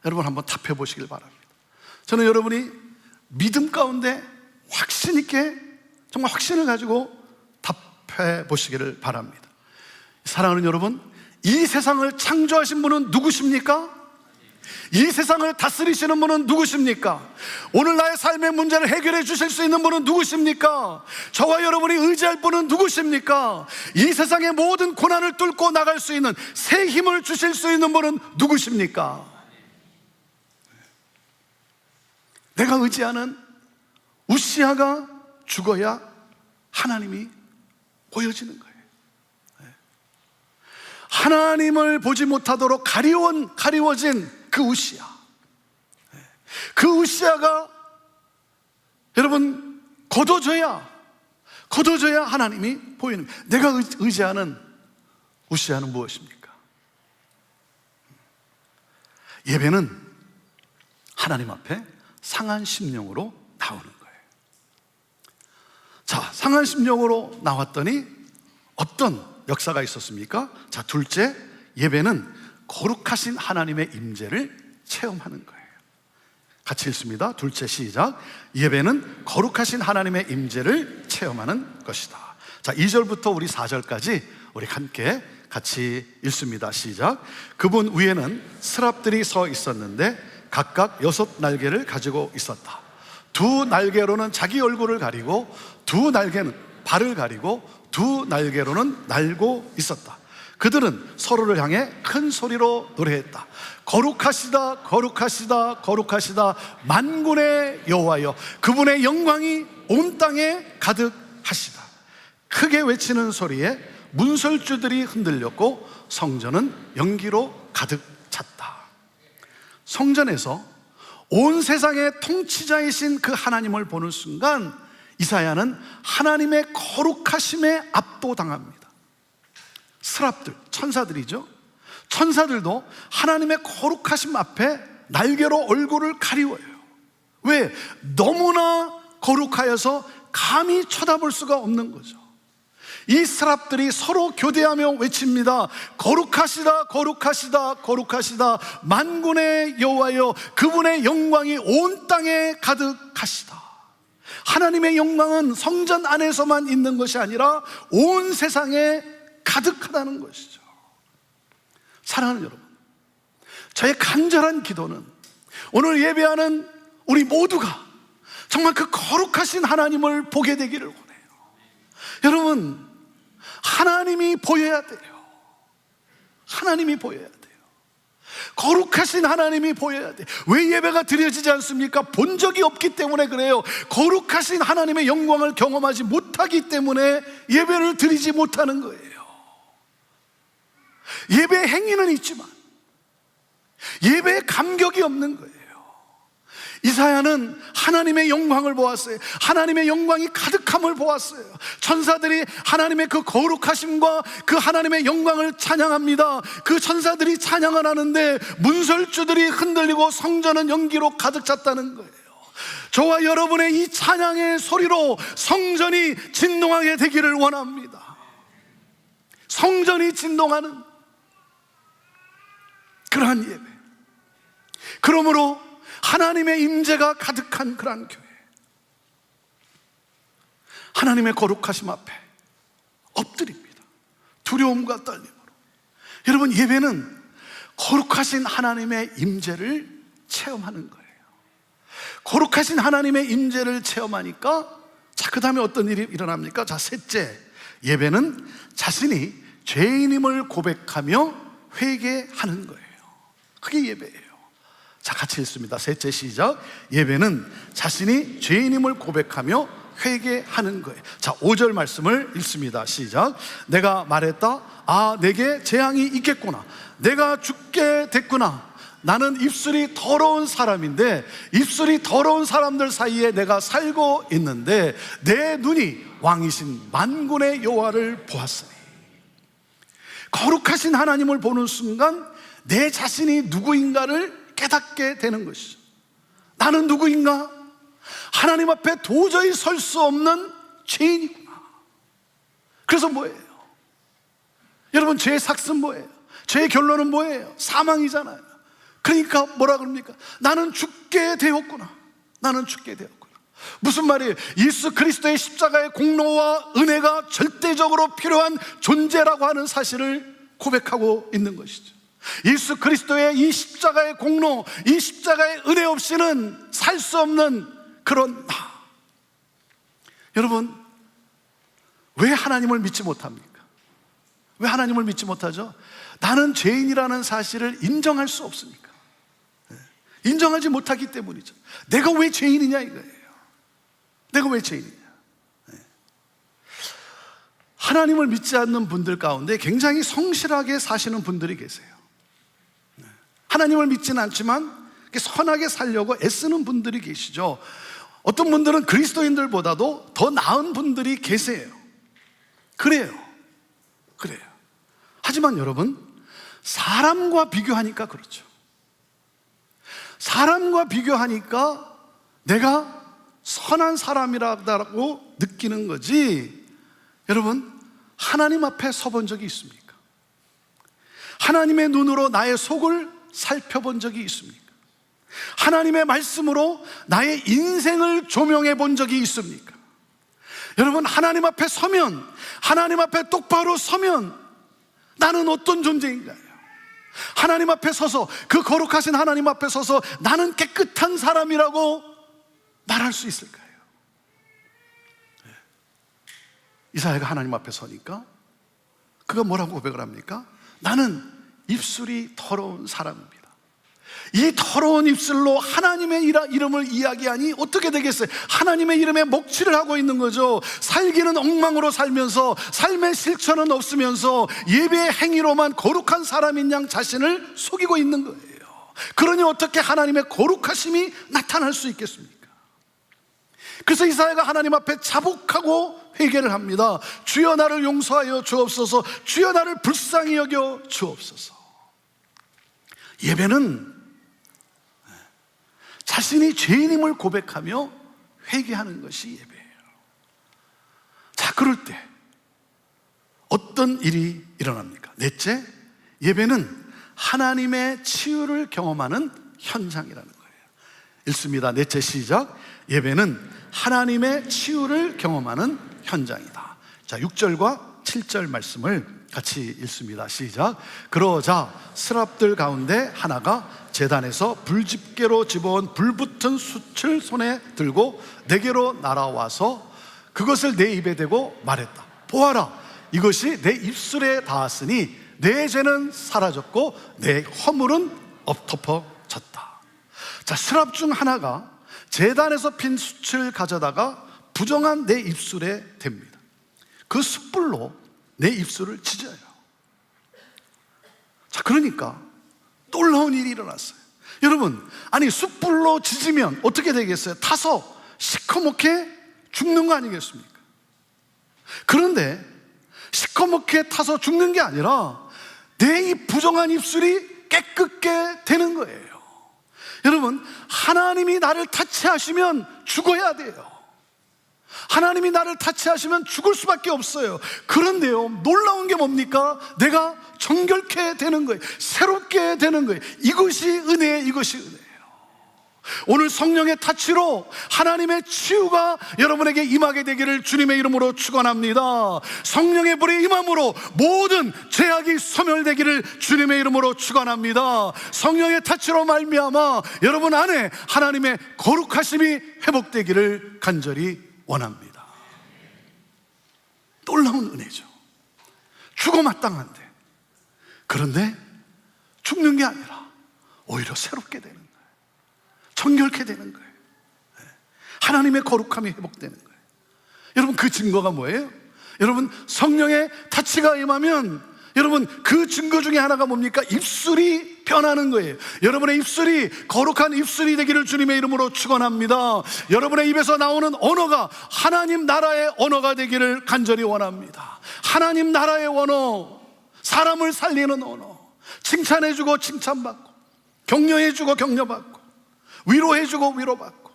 여러분 한번 답해 보시길 바랍니다. 저는 여러분이 믿음 가운데 확신 있게, 정말 확신을 가지고 답해 보시기를 바랍니다. 사랑하는 여러분, 이 세상을 창조하신 분은 누구십니까? 이 세상을 다스리시는 분은 누구십니까? 오늘 나의 삶의 문제를 해결해 주실 수 있는 분은 누구십니까? 저와 여러분이 의지할 분은 누구십니까? 이 세상의 모든 고난을 뚫고 나갈 수 있는 새 힘을 주실 수 있는 분은 누구십니까? 내가 의지하는 우시야가 죽어야 하나님이 보여지는 거예요. 하나님을 보지 못하도록 가리워진 그 우시야, 그 우시야가 여러분 거둬져야 하나님이 보이는 거예요. 내가 의지하는 우시야는 무엇입니까? 예배는 하나님 앞에 상한 심령으로 나오는 거예요. 자, 상한 심령으로 나왔더니 어떤 역사가 있었습니까? 자, 둘째, 예배는 거룩하신 하나님의 임재를 체험하는 거예요. 같이 읽습니다. 둘째, 시작. 예배는 거룩하신 하나님의 임재를 체험하는 것이다. 자, 2절부터 우리 4절까지 우리 함께 같이 읽습니다. 시작. 그분 위에는 스랍들이 서 있었는데 각각 6날개를 가지고 있었다. 두 날개로는 자기 얼굴을 가리고 두 날개는 발을 가리고 두 날개로는 날고 있었다. 그들은 서로를 향해 큰 소리로 노래했다. 거룩하시다, 거룩하시다, 거룩하시다, 만군의 여호와여, 그분의 영광이 온 땅에 가득하시다. 크게 외치는 소리에 문설주들이 흔들렸고 성전은 연기로 가득 찼다. 성전에서 온 세상의 통치자이신 그 하나님을 보는 순간 이사야는 하나님의 거룩하심에 압도당합니다. 스랍들, 천사들이죠. 천사들도 하나님의 거룩하심 앞에 날개로 얼굴을 가리워요. 왜? 너무나 거룩하여서 감히 쳐다볼 수가 없는 거죠. 이 스랍들이 서로 교대하며 외칩니다. 거룩하시다, 거룩하시다, 거룩하시다. 만군의 여호와여, 그분의 영광이 온 땅에 가득하시다. 하나님의 영광은 성전 안에서만 있는 것이 아니라 온 세상에 가득하다는 것이죠. 사랑하는 여러분, 저의 간절한 기도는 오늘 예배하는 우리 모두가 정말 그 거룩하신 하나님을 보게 되기를 원해요. 여러분, 하나님이 보여야 돼요. 하나님이 보여야 돼요. 거룩하신 하나님이 보여야 돼요. 왜 예배가 드려지지 않습니까? 본 적이 없기 때문에 그래요. 거룩하신 하나님의 영광을 경험하지 못하기 때문에 예배를 드리지 못하는 거예요. 예배 행위는 있지만 예배에 감격이 없는 거예요. 이사야는 하나님의 영광을 보았어요. 하나님의 영광이 가득함을 보았어요. 천사들이 하나님의 그 거룩하심과 그 하나님의 영광을 찬양합니다. 그 천사들이 찬양을 하는데 문설주들이 흔들리고 성전은 연기로 가득 찼다는 거예요. 저와 여러분의 이 찬양의 소리로 성전이 진동하게 되기를 원합니다. 성전이 진동하는 그러한 예배. 그러므로 하나님의 임재가 가득한 그러한 교회, 하나님의 거룩하심 앞에 엎드립니다. 두려움과 떨림으로. 여러분, 예배는 거룩하신 하나님의 임재를 체험하는 거예요. 거룩하신 하나님의 임재를 체험하니까 자, 그 다음에 어떤 일이 일어납니까? 자, 셋째, 예배는 자신이 죄인임을 고백하며 회개하는 거예요. 그게 예배예요. 자, 같이 읽습니다. 셋째, 시작. 예배는 자신이 죄인임을 고백하며 회개하는 거예요. 자, 5절 말씀을 읽습니다. 시작. 내가 말했다. 아, 내게 재앙이 있겠구나. 내가 죽게 됐구나. 나는 입술이 더러운 사람인데 입술이 더러운 사람들 사이에 내가 살고 있는데 내 눈이 왕이신 만군의 여호와를 보았으니. 거룩하신 하나님을 보는 순간 내 자신이 누구인가를 깨닫게 되는 것이죠. 나는 누구인가? 하나님 앞에 도저히 설 수 없는 죄인이구나. 그래서 뭐예요? 여러분, 죄의 삭은 뭐예요? 죄의 결론은 뭐예요? 사망이잖아요. 그러니까 뭐라 그럽니까? 나는 죽게 되었구나. 나는 죽게 되었구나. 무슨 말이에요? 예수 그리스도의 십자가의 공로와 은혜가 절대적으로 필요한 존재라고 하는 사실을 고백하고 있는 것이죠. 예수 그리스도의 이 십자가의 공로, 이 십자가의 은혜 없이는 살 수 없는 그런 나. 여러분, 왜 하나님을 믿지 못합니까? 왜 하나님을 믿지 못하죠? 나는 죄인이라는 사실을 인정할 수 없으니까. 인정하지 못하기 때문이죠. 내가 왜 죄인이냐 이거예요. 내가 왜 죄인이냐. 하나님을 믿지 않는 분들 가운데 굉장히 성실하게 사시는 분들이 계세요. 하나님을 믿지는 않지만 선하게 살려고 애쓰는 분들이 계시죠. 어떤 분들은 그리스도인들보다도 더 나은 분들이 계세요. 그래요. 하지만 여러분, 사람과 비교하니까 그렇죠. 사람과 비교하니까 내가 선한 사람이라고 느끼는 거지. 여러분, 하나님 앞에 서본 적이 있습니까? 하나님의 눈으로 나의 속을 살펴본 적이 있습니까? 하나님의 말씀으로 나의 인생을 조명해 본 적이 있습니까? 여러분, 하나님 앞에 서면, 하나님 앞에 똑바로 서면 나는 어떤 존재인가요? 하나님 앞에 서서, 그 거룩하신 하나님 앞에 서서 나는 깨끗한 사람이라고 말할 수 있을까요? 이사야가 하나님 앞에 서니까 그가 뭐라고 고백을 합니까? 나는 입술이 더러운 사람입니다. 이 더러운 입술로 하나님의 이름을 이야기하니 어떻게 되겠어요? 하나님의 이름에 먹칠을 하고 있는 거죠. 살기는 엉망으로 살면서 삶의 실천은 없으면서 예배의 행위로만 거룩한 사람인 양 자신을 속이고 있는 거예요. 그러니 어떻게 하나님의 거룩하심이 나타날 수 있겠습니까? 그래서 이사야가 하나님 앞에 자복하고 회개를 합니다. 주여 나를 용서하여 주옵소서. 주여 나를 불쌍히 여겨 주옵소서. 예배는 자신이 죄인임을 고백하며 회개하는 것이 예배예요. 자, 그럴 때 어떤 일이 일어납니까? 넷째, 예배는 하나님의 치유를 경험하는 현장이라는 거예요. 읽습니다. 넷째 시작. 예배는 하나님의 치유를 경험하는 현장이다. 자, 6절과 7절 말씀을 같이 읽습니다. 시작. 그러자 스랍들 가운데 하나가 제단에서 불집게로 집어온 불붙은 숯을 손에 들고 내게로 날아와서 그것을 내 입에 대고 말했다. 보아라, 이것이 내 입술에 닿았으니 내 죄는 사라졌고 내 허물은 덮어졌다. 자, 스랍 중 하나가 제단에서 핀 숯을 가져다가 부정한 내 입술에 댑니다. 그 숯불로 내 입술을 찢어요. 자, 그러니까 놀라운 일이 일어났어요. 여러분, 아니 숯불로 찢으면 어떻게 되겠어요? 타서 시커멓게 죽는 거 아니겠습니까? 그런데 시커멓게 타서 죽는 게 아니라 내 이 부정한 입술이 깨끗게 되는 거예요. 여러분, 하나님이 나를 타치하시면 죽어야 돼요. 하나님이 나를 타치하시면 죽을 수밖에 없어요. 그런데요, 놀라운 게 뭡니까? 내가 정결케 되는 거예요. 새롭게 되는 거예요. 이것이 은혜예요. 이것이 은혜예요. 오늘 성령의 타치로 하나님의 치유가 여러분에게 임하게 되기를 주님의 이름으로 축원합니다. 성령의 불이 임함으로 모든 죄악이 소멸되기를 주님의 이름으로 축원합니다. 성령의 타치로 말미암아 여러분 안에 하나님의 거룩하심이 회복되기를 간절히 원합니다. 놀라운 은혜죠. 죽어 마땅한데, 그런데 죽는 게 아니라 오히려 새롭게 되는 거예요. 정결케 되는 거예요. 하나님의 거룩함이 회복되는 거예요. 여러분, 그 증거가 뭐예요? 여러분, 성령의 타치가 임하면 여러분 그 증거 중에 하나가 뭡니까? 입술이 변하는 거예요. 여러분의 입술이 거룩한 입술이 되기를 주님의 이름으로 축원합니다. 여러분의 입에서 나오는 언어가 하나님 나라의 언어가 되기를 간절히 원합니다. 하나님 나라의 언어, 사람을 살리는 언어, 칭찬해주고 칭찬받고, 격려해주고 격려받고, 위로해주고 위로받고,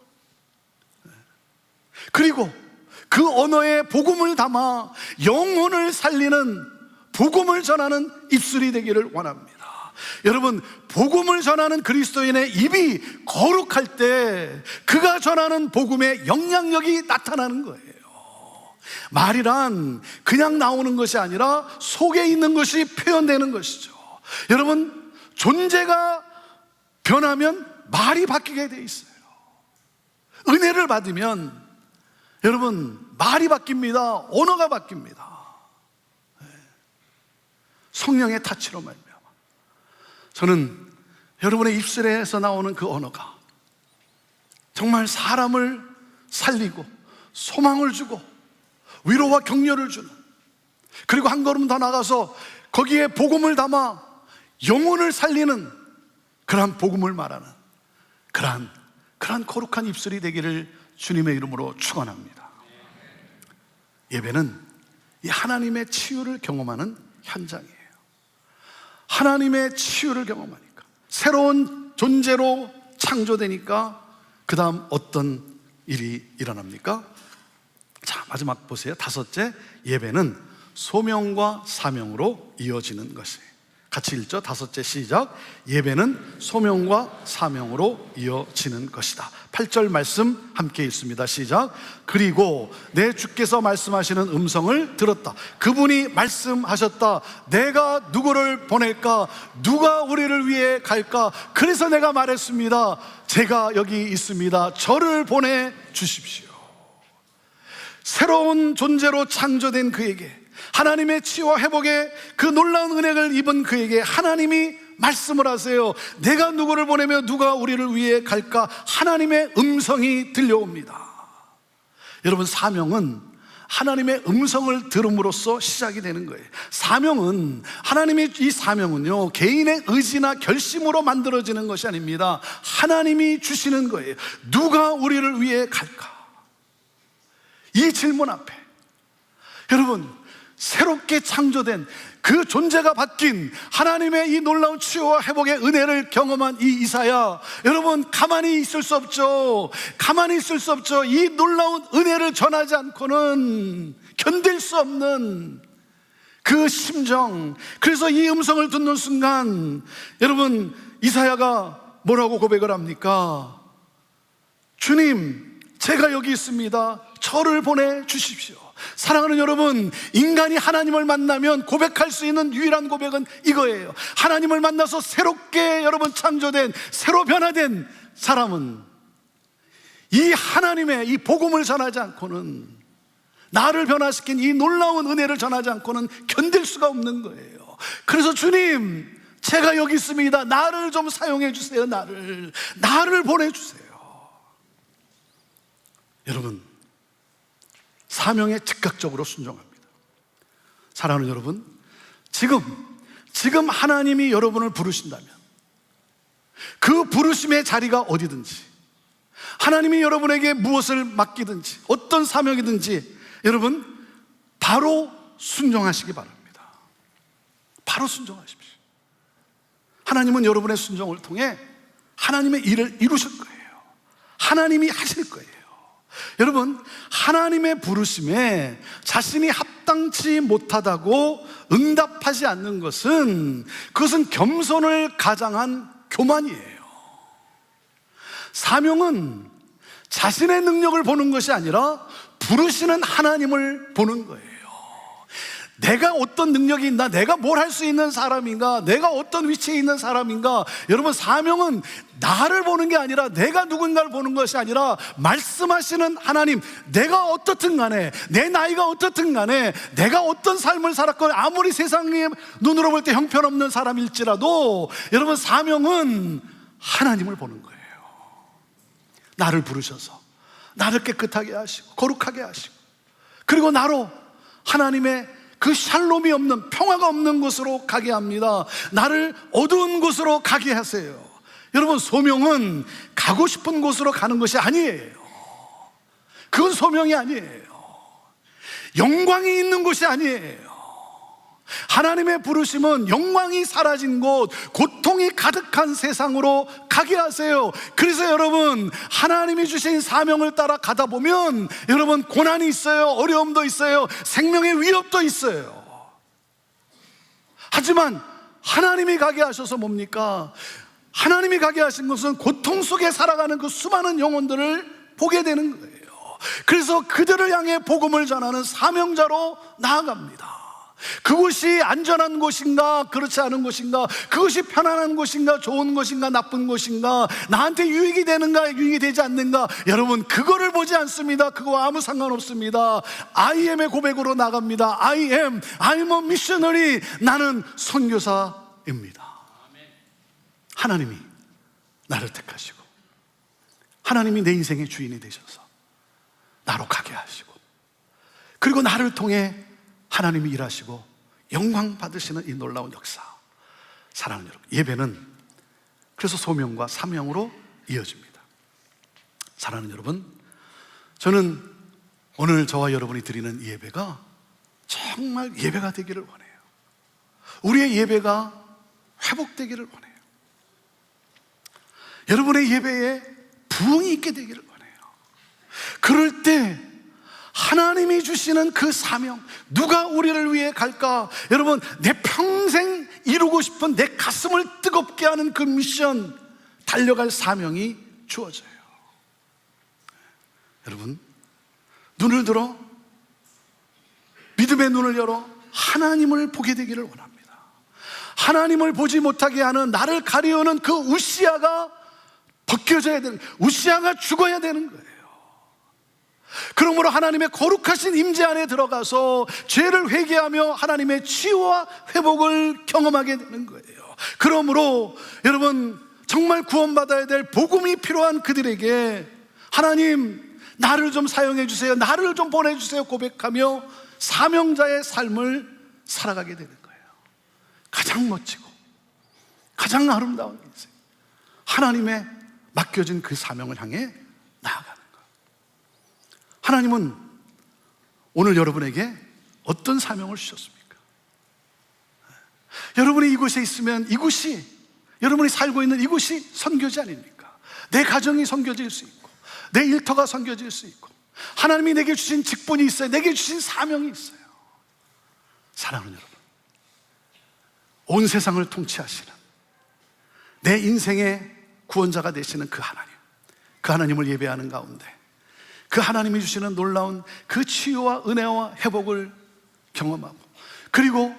그리고 그 언어에 복음을 담아 영혼을 살리는, 복음을 전하는 입술이 되기를 원합니다. 여러분, 복음을 전하는 그리스도인의 입이 거룩할 때 그가 전하는 복음의 영향력이 나타나는 거예요. 말이란 그냥 나오는 것이 아니라 속에 있는 것이 표현되는 것이죠. 여러분, 존재가 변하면 말이 바뀌게 돼 있어요. 은혜를 받으면 여러분 말이 바뀝니다. 언어가 바뀝니다. 성령의 타치로 말미암아 저는 여러분의 입술에서 나오는 그 언어가 정말 사람을 살리고 소망을 주고 위로와 격려를 주는, 그리고 한 걸음 더 나가서 거기에 복음을 담아 영혼을 살리는 그러한 복음을 말하는 그러한 거룩한 입술이 되기를 주님의 이름으로 축원합니다. 예배는 이 하나님의 치유를 경험하는 현장이에요. 하나님의 치유를 경험하니까, 새로운 존재로 창조되니까 그 다음 어떤 일이 일어납니까? 자, 마지막 보세요. 다섯째, 예배는 소명과 사명으로 이어지는 것이에요. 같이 읽죠. 다섯째 시작. 예배는 소명과 사명으로 이어지는 것이다. 8절 말씀 함께 읽습니다. 시작. 그리고 내 주께서 말씀하시는 음성을 들었다. 그분이 말씀하셨다. 내가 누구를 보낼까? 누가 우리를 위해 갈까? 그래서 내가 말했습니다. 제가 여기 있습니다. 저를 보내주십시오. 새로운 존재로 창조된 그에게, 하나님의 치유와 회복의 그 놀라운 은혜를 입은 그에게 하나님이 말씀을 하세요. 내가 누구를 보내며 누가 우리를 위해 갈까? 하나님의 음성이 들려옵니다. 여러분, 사명은 하나님의 음성을 들음으로써 시작이 되는 거예요. 사명은, 하나님의 이 사명은요, 개인의 의지나 결심으로 만들어지는 것이 아닙니다. 하나님이 주시는 거예요. 누가 우리를 위해 갈까? 이 질문 앞에 여러분, 새롭게 창조된 그 존재가 바뀐 하나님의 이 놀라운 치유와 회복의 은혜를 경험한 이 이사야, 여러분 가만히 있을 수 없죠. 가만히 있을 수 없죠. 이 놀라운 은혜를 전하지 않고는 견딜 수 없는 그 심정. 그래서 이 음성을 듣는 순간 여러분, 이사야가 뭐라고 고백을 합니까? 주님, 제가 여기 있습니다. 저를 보내주십시오. 사랑하는 여러분, 인간이 하나님을 만나면 고백할 수 있는 유일한 고백은 이거예요. 하나님을 만나서 새롭게 여러분 창조된, 새로 변화된 사람은 이 하나님의 이 복음을 전하지 않고는, 나를 변화시킨 이 놀라운 은혜를 전하지 않고는 견딜 수가 없는 거예요. 그래서 주님, 제가 여기 있습니다. 나를 좀 사용해 주세요. 나를 보내주세요. 여러분, 사명에 즉각적으로 순종합니다. 사랑하는 여러분, 지금 하나님이 여러분을 부르신다면 그 부르심의 자리가 어디든지, 하나님이 여러분에게 무엇을 맡기든지 어떤 사명이든지 여러분 바로 순종하시기 바랍니다. 바로 순종하십시오. 하나님은 여러분의 순종을 통해 하나님의 일을 이루실 거예요. 하나님이 하실 거예요. 여러분, 하나님의 부르심에 자신이 합당치 못하다고 응답하지 않는 것은, 그것은 겸손을 가장한 교만이에요. 사명은 자신의 능력을 보는 것이 아니라 부르시는 하나님을 보는 거예요. 내가 어떤 능력이 있나, 내가 뭘 할 수 있는 사람인가, 내가 어떤 위치에 있는 사람인가. 여러분, 사명은 나를 보는 게 아니라, 내가 누군가를 보는 것이 아니라 말씀하시는 하나님, 내가 어떻든 간에, 내 나이가 어떻든 간에, 내가 어떤 삶을 살았건, 아무리 세상의 눈으로 볼 때 형편없는 사람일지라도 여러분, 사명은 하나님을 보는 거예요. 나를 부르셔서 나를 깨끗하게 하시고 거룩하게 하시고, 그리고 나로 하나님의 그 샬롬이 없는, 평화가 없는 곳으로 가게 합니다. 나를 어두운 곳으로 가게 하세요. 여러분, 소명은 가고 싶은 곳으로 가는 것이 아니에요. 그건 소명이 아니에요. 영광이 있는 곳이 아니에요. 하나님의 부르심은 영광이 사라진 곳, 고통이 가득한 세상으로 가게 하세요. 그래서 여러분, 하나님이 주신 사명을 따라 가다 보면 여러분, 고난이 있어요. 어려움도 있어요. 생명의 위협도 있어요. 하지만 하나님이 가게 하셔서 뭡니까? 하나님이 가게 하신 것은 고통 속에 살아가는 그 수많은 영혼들을 보게 되는 거예요. 그래서 그들을 향해 복음을 전하는 사명자로 나아갑니다. 그곳이 안전한 곳인가, 그렇지 않은 곳인가, 그것이 편안한 곳인가, 좋은 곳인가, 나쁜 곳인가, 나한테 유익이 되는가, 유익이 되지 않는가, 여러분, 그거를 보지 않습니다. 그거와 아무 상관없습니다. I am의 고백으로 나갑니다. I'm a missionary. 나는 선교사입니다. 하나님이 나를 택하시고, 하나님이 내 인생의 주인이 되셔서 나로 가게 하시고, 그리고 나를 통해 하나님이 일하시고 영광 받으시는 이 놀라운 역사. 사랑하는 여러분, 예배는 그래서 소명과 사명으로 이어집니다. 사랑하는 여러분, 저는 오늘 저와 여러분이 드리는 이 예배가 정말 예배가 되기를 원해요. 우리의 예배가 회복되기를 원해요. 여러분의 예배에 부흥이 있게 되기를 원해요. 그럴 때 하나님이 주시는 그 사명, 누가 우리를 위해 갈까? 여러분, 내 평생 이루고 싶은, 내 가슴을 뜨겁게 하는 그 미션, 달려갈 사명이 주어져요. 여러분, 눈을 들어, 믿음의 눈을 열어 하나님을 보게 되기를 원합니다. 하나님을 보지 못하게 하는, 나를 가리우는 그 우시아가 벗겨져야 되는, 우시아가 죽어야 되는 거예요. 그러므로 하나님의 거룩하신 임재 안에 들어가서 죄를 회개하며 하나님의 치유와 회복을 경험하게 되는 거예요. 그러므로 여러분, 정말 구원받아야 될 복음이 필요한 그들에게 하나님, 나를 좀 사용해 주세요, 나를 좀 보내주세요 고백하며 사명자의 삶을 살아가게 되는 거예요. 가장 멋지고 가장 아름다운 인생, 하나님의 맡겨진 그 사명을 향해 나아가는 거예요. 하나님은 오늘 여러분에게 어떤 사명을 주셨습니까? 여러분이 이곳에 있으면 이곳이, 여러분이 살고 있는 이곳이 선교지 아닙니까? 내 가정이 선교지일 수 있고, 내 일터가 선교지일 수 있고, 하나님이 내게 주신 직분이 있어요. 내게 주신 사명이 있어요. 사랑하는 여러분, 온 세상을 통치하시는 내 인생의 구원자가 되시는 그 하나님, 그 하나님을 예배하는 가운데 그 하나님이 주시는 놀라운 그 치유와 은혜와 회복을 경험하고, 그리고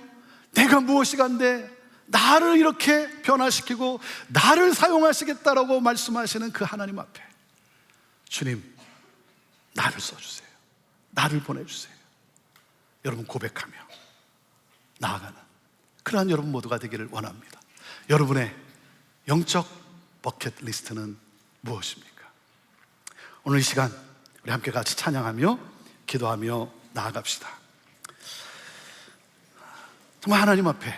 내가 무엇이 간데 나를 이렇게 변화시키고 나를 사용하시겠다라고 말씀하시는 그 하나님 앞에 주님, 나를 써주세요, 나를 보내주세요, 여러분 고백하며 나아가는 그러한 여러분 모두가 되기를 원합니다. 여러분의 영적 버킷리스트는 무엇입니까? 오늘 이 시간 우리 함께 같이 찬양하며 기도하며 나아갑시다. 정말 하나님 앞에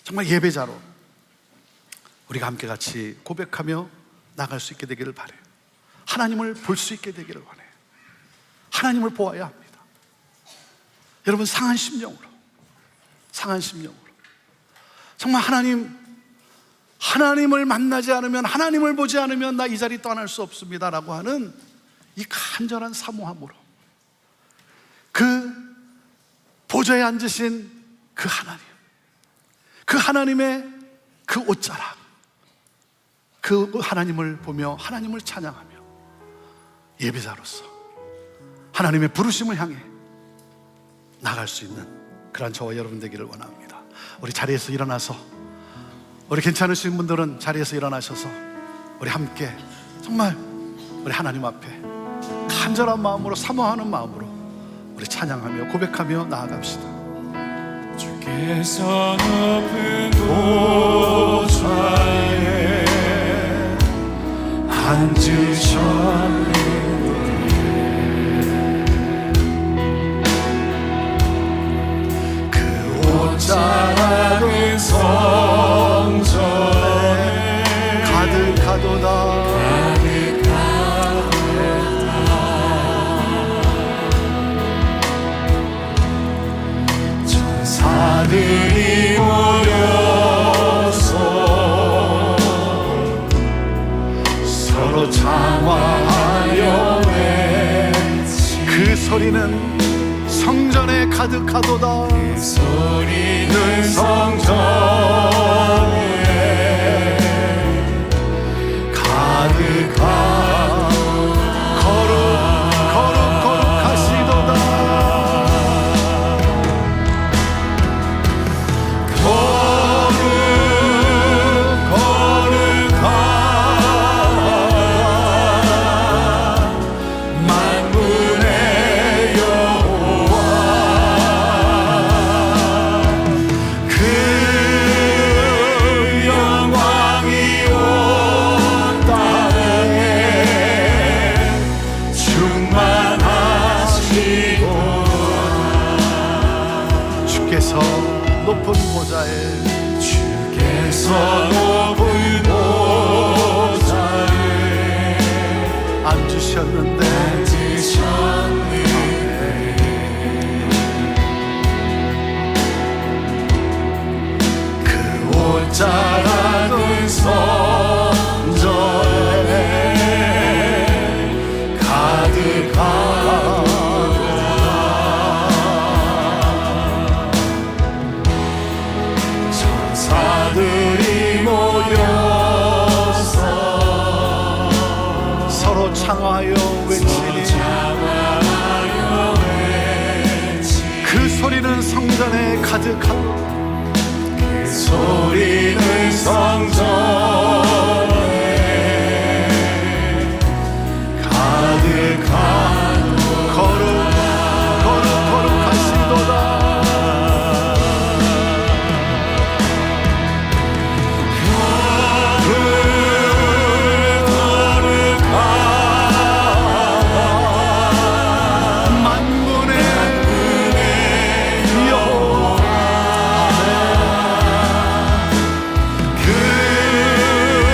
정말 예배자로 우리가 함께 같이 고백하며 나갈 수 있게 되기를 바라요. 하나님을 볼 수 있게 되기를 원해요. 하나님을 보아야 합니다. 여러분, 상한 심령으로 정말 하나님을 만나지 않으면, 하나님을 보지 않으면 나 이 자리 떠날 수 없습니다 라고 하는 이 간절한 사모함으로 그 보좌에 앉으신 그 하나님, 그 하나님의 그 옷자락, 그 하나님을 보며 하나님을 찬양하며 예배자로서 하나님의 부르심을 향해 나갈 수 있는 그런 저와 여러분 되기를 원합니다. 우리 자리에서 일어나서, 우리 괜찮으신 분들은 자리에서 일어나셔서 우리 함께 정말 우리 하나님 앞에 간절한 마음으로, 사모하는 마음으로 우리 찬양하며 고백하며 나아갑시다. 주께서 높은 보좌에 앉으셨네. 그 옷자락은 성전에 가득하도다. 전사들이 모여서 서로 장화하여 외치, 그 소리는 성전에 가득하도다. 그 소리는 성전에 가득하도다. 거룩하시도다. 높은 보좌에, 주께서 높은 보좌에 앉으셨는데 그 옷자락은 성전에 가득하도다. 전사들이 모여서 서로 창하여 외치니 그 소리는 성전에 가득하고, 그 소리는 성전에 가득하도다. 거룩하시도다. 그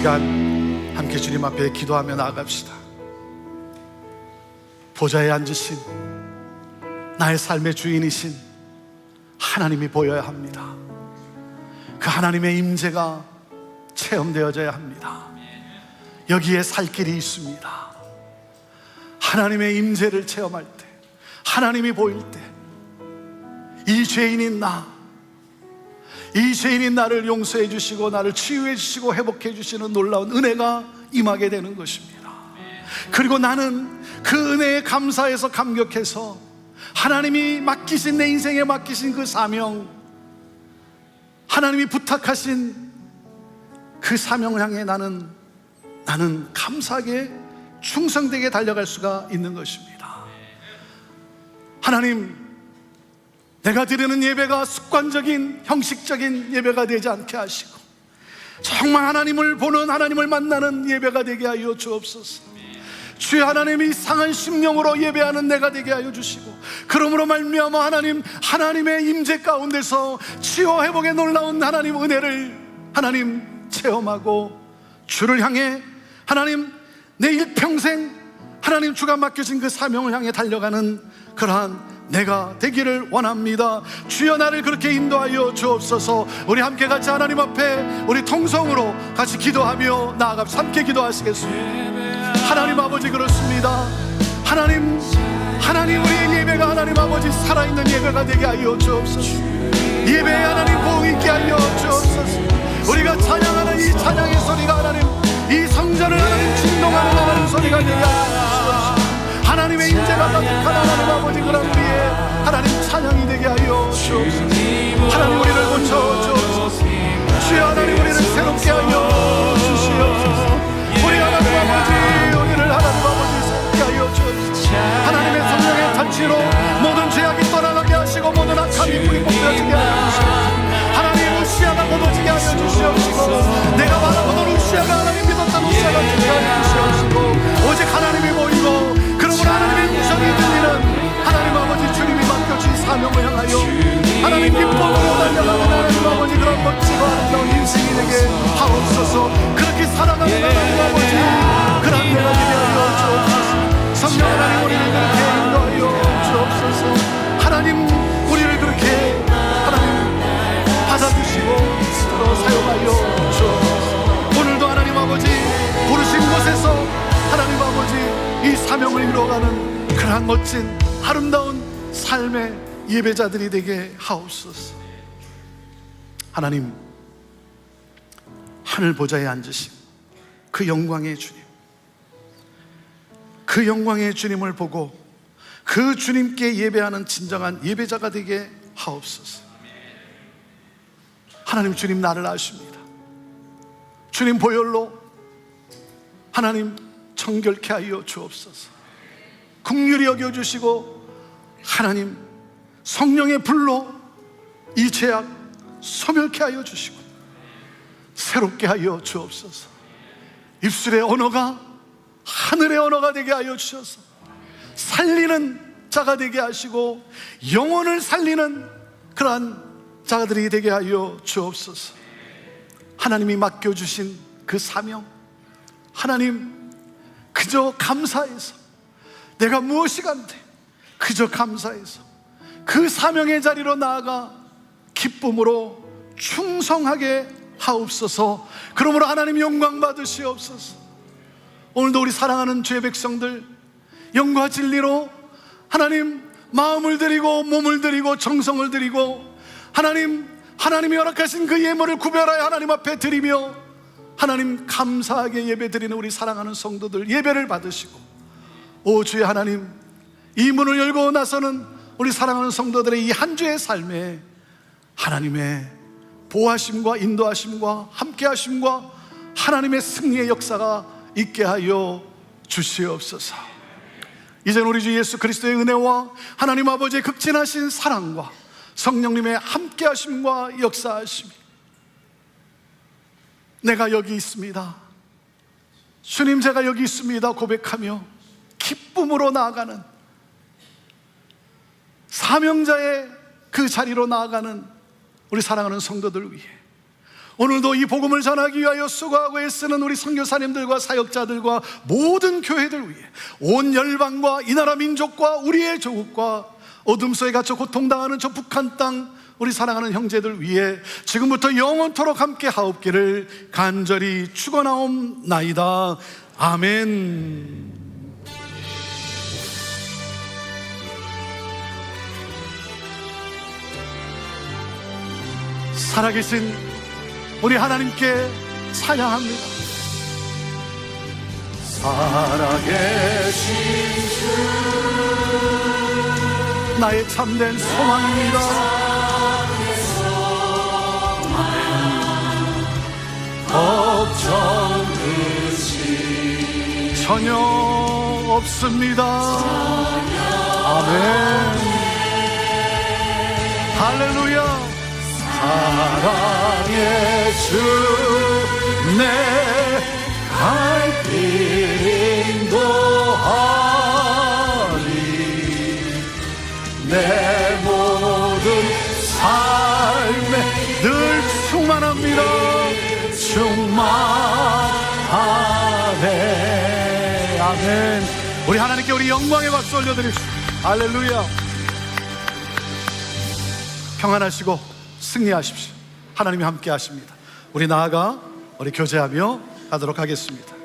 시간 함께 주님 앞에 기도하며 나아갑시다. 보좌에 앉으신 나의 삶의 주인이신 하나님이 보여야 합니다. 그 하나님의 임재가 체험되어져야 합니다. 여기에 살 길이 있습니다. 하나님의 임재를 체험할 때, 하나님이 보일 때, 이 죄인인 이 죄인인 나를 용서해 주시고 나를 치유해 주시고 회복해 주시는 놀라운 은혜가 임하게 되는 것입니다. 그리고 나는 그 은혜에 감사해서 감격해서 하나님이 맡기신, 내 인생에 맡기신 그 사명, 하나님이 부탁하신 그 사명을 향해 나는 감사하게 충성되게 달려갈 수가 있는 것입니다. 하나님, 내가 드리는 예배가 습관적인 형식적인 예배가 되지 않게 하시고 정말 하나님을 보는, 하나님을 만나는 예배가 되게 하여 주옵소서. 주의 하나님이 상한 심령으로 예배하는 내가 되게 하여 주시고, 그러므로 말미암아 하나님의 임재 가운데서 치유 회복의 놀라운 하나님 은혜를 하나님 체험하고, 주를 향해 하나님 내 일평생 하나님 주가 맡겨진 그 사명을 향해 달려가는 그러한 내가 되기를 원합니다. 주여 나를 그렇게 인도하여 주옵소서. 우리 함께 같이 하나님 앞에 우리 통성으로 같이 기도하며 나아갑시다. 함께 기도하시겠습니다. 하나님 아버지, 그렇습니다. 하나님 우리의 예배가 하나님 아버지 살아있는 예배가 되게 하여 주옵소서. 예배에 하나님 보응 있게 하여 주옵소서. 우리가 찬양하는 이 찬양의 소리가 하나님, 이 성전을 하나님 진동하는 하나님 소리가 되게 하여 주옵소서. 하나님의 임재가 가득한 하나님 아버지, 그런 우리의 하나님 찬양이 되게 하여 주옵소서. 하나님 우리를 고쳐 주옵소서. 주여 하나님 우리를 새롭게 하여 주시옵소서. 우리 하나님 아버지, 우리를 하나님 아버지 새롭게 하여 주옵소서. 하나님의 성령의 잔치로 모든 죄악이 떠나가게 하시고 모든 악함이 뿌리 뽑혀지게 하여 주시옵소서. 하나님 우시아가 거둬지게 하여 주시옵시고, 내가 바라보던 우시아가 하나님 믿었던 우시아가 되게 하여 주시옵시고, 오직 하나님이 보이고 그러므로 하나님의 음성이 들리는 하나님 아버지, 주님이 맡겨주신 사명을 향하여 하나님 기쁨으로 달려가는 하나님 아버지, 그런 멋지고 아름다운 인생이 되게 하옵소서. 그렇게 살아가는 하나님 아버지, 그런 내가 되게 하여 주옵소서. 성령 하나님 우리를 그렇게 인도하여 주옵소서. 하나님 우리를 그렇게 하나님 받아주시고 또 사용하여 주옵소서. 오늘도 하나님 아버지 부르신 곳에서 하나님 아버지 이 사명을 이루어가는 그러한 멋진 아름다운 삶의 예배자들이 되게 하옵소서. 하나님, 하늘 보좌에 앉으신 그 영광의 주님, 그 영광의 주님을 보고 그 주님께 예배하는 진정한 예배자가 되게 하옵소서. 하나님, 주님 나를 아십니다. 주님 보혈로 하나님 정결케 하여 주옵소서. 긍휼히 여겨주시고 하나님 성령의 불로 이 죄악 소멸케 하여 주시고 새롭게 하여 주옵소서. 입술의 언어가 하늘의 언어가 되게 하여 주셔서 살리는 자가 되게 하시고 영혼을 살리는 그러한 자들이 되게 하여 주옵소서. 하나님이 맡겨주신 그 사명, 하나님 그저 감사해서, 내가 무엇이 간데 그저 감사해서 그 사명의 자리로 나아가 기쁨으로 충성하게 하옵소서. 그러므로 하나님 영광 받으시옵소서. 오늘도 우리 사랑하는 주의 백성들 영과 진리로 하나님 마음을 드리고 몸을 드리고 정성을 드리고 하나님이 허락하신 그 예물을 구별하여 하나님 앞에 드리며 하나님 감사하게 예배 드리는 우리 사랑하는 성도들 예배를 받으시고, 오 주의 하나님, 이 문을 열고 나서는 우리 사랑하는 성도들의 이 한 주의 삶에 하나님의 보호하심과 인도하심과 함께하심과 하나님의 승리의 역사가 있게 하여 주시옵소서. 이제는 우리 주 예수 그리스도의 은혜와 하나님 아버지의 극진하신 사랑과 성령님의 함께하심과 역사하심이 내가 여기 있습니다, 주님 제가 여기 있습니다 고백하며 기쁨으로 나아가는 사명자의 그 자리로 나아가는 우리 사랑하는 성도들 위해 오늘도 이 복음을 전하기 위하여 수고하고 애쓰는 우리 선교사님들과 사역자들과 모든 교회들 위해 온 열방과 이 나라 민족과 우리의 조국과 어둠 속에 갇혀 고통당하는 저 북한 땅 우리 사랑하는 형제들 위해 지금부터 영원토록 함께 하옵기를 간절히 축원하옵나이다. 아멘. 살아계신 우리 하나님께 찬양합니다. 살아계신 주 나의 참된 소망입니다. 걱정 없이 전혀 없습니다. 아멘. 할렐루야. 사랑의 주 내 갈 길 인도하리 내 모든 삶에 늘 충만합니다. 충만하네. 아멘. 우리 하나님께 우리 영광의 박수 올려드립시다. 할렐루야. 평안하시고 승리하십시오. 하나님이 함께 하십니다. 우리 나아가 우리 교제하며 가도록 하겠습니다.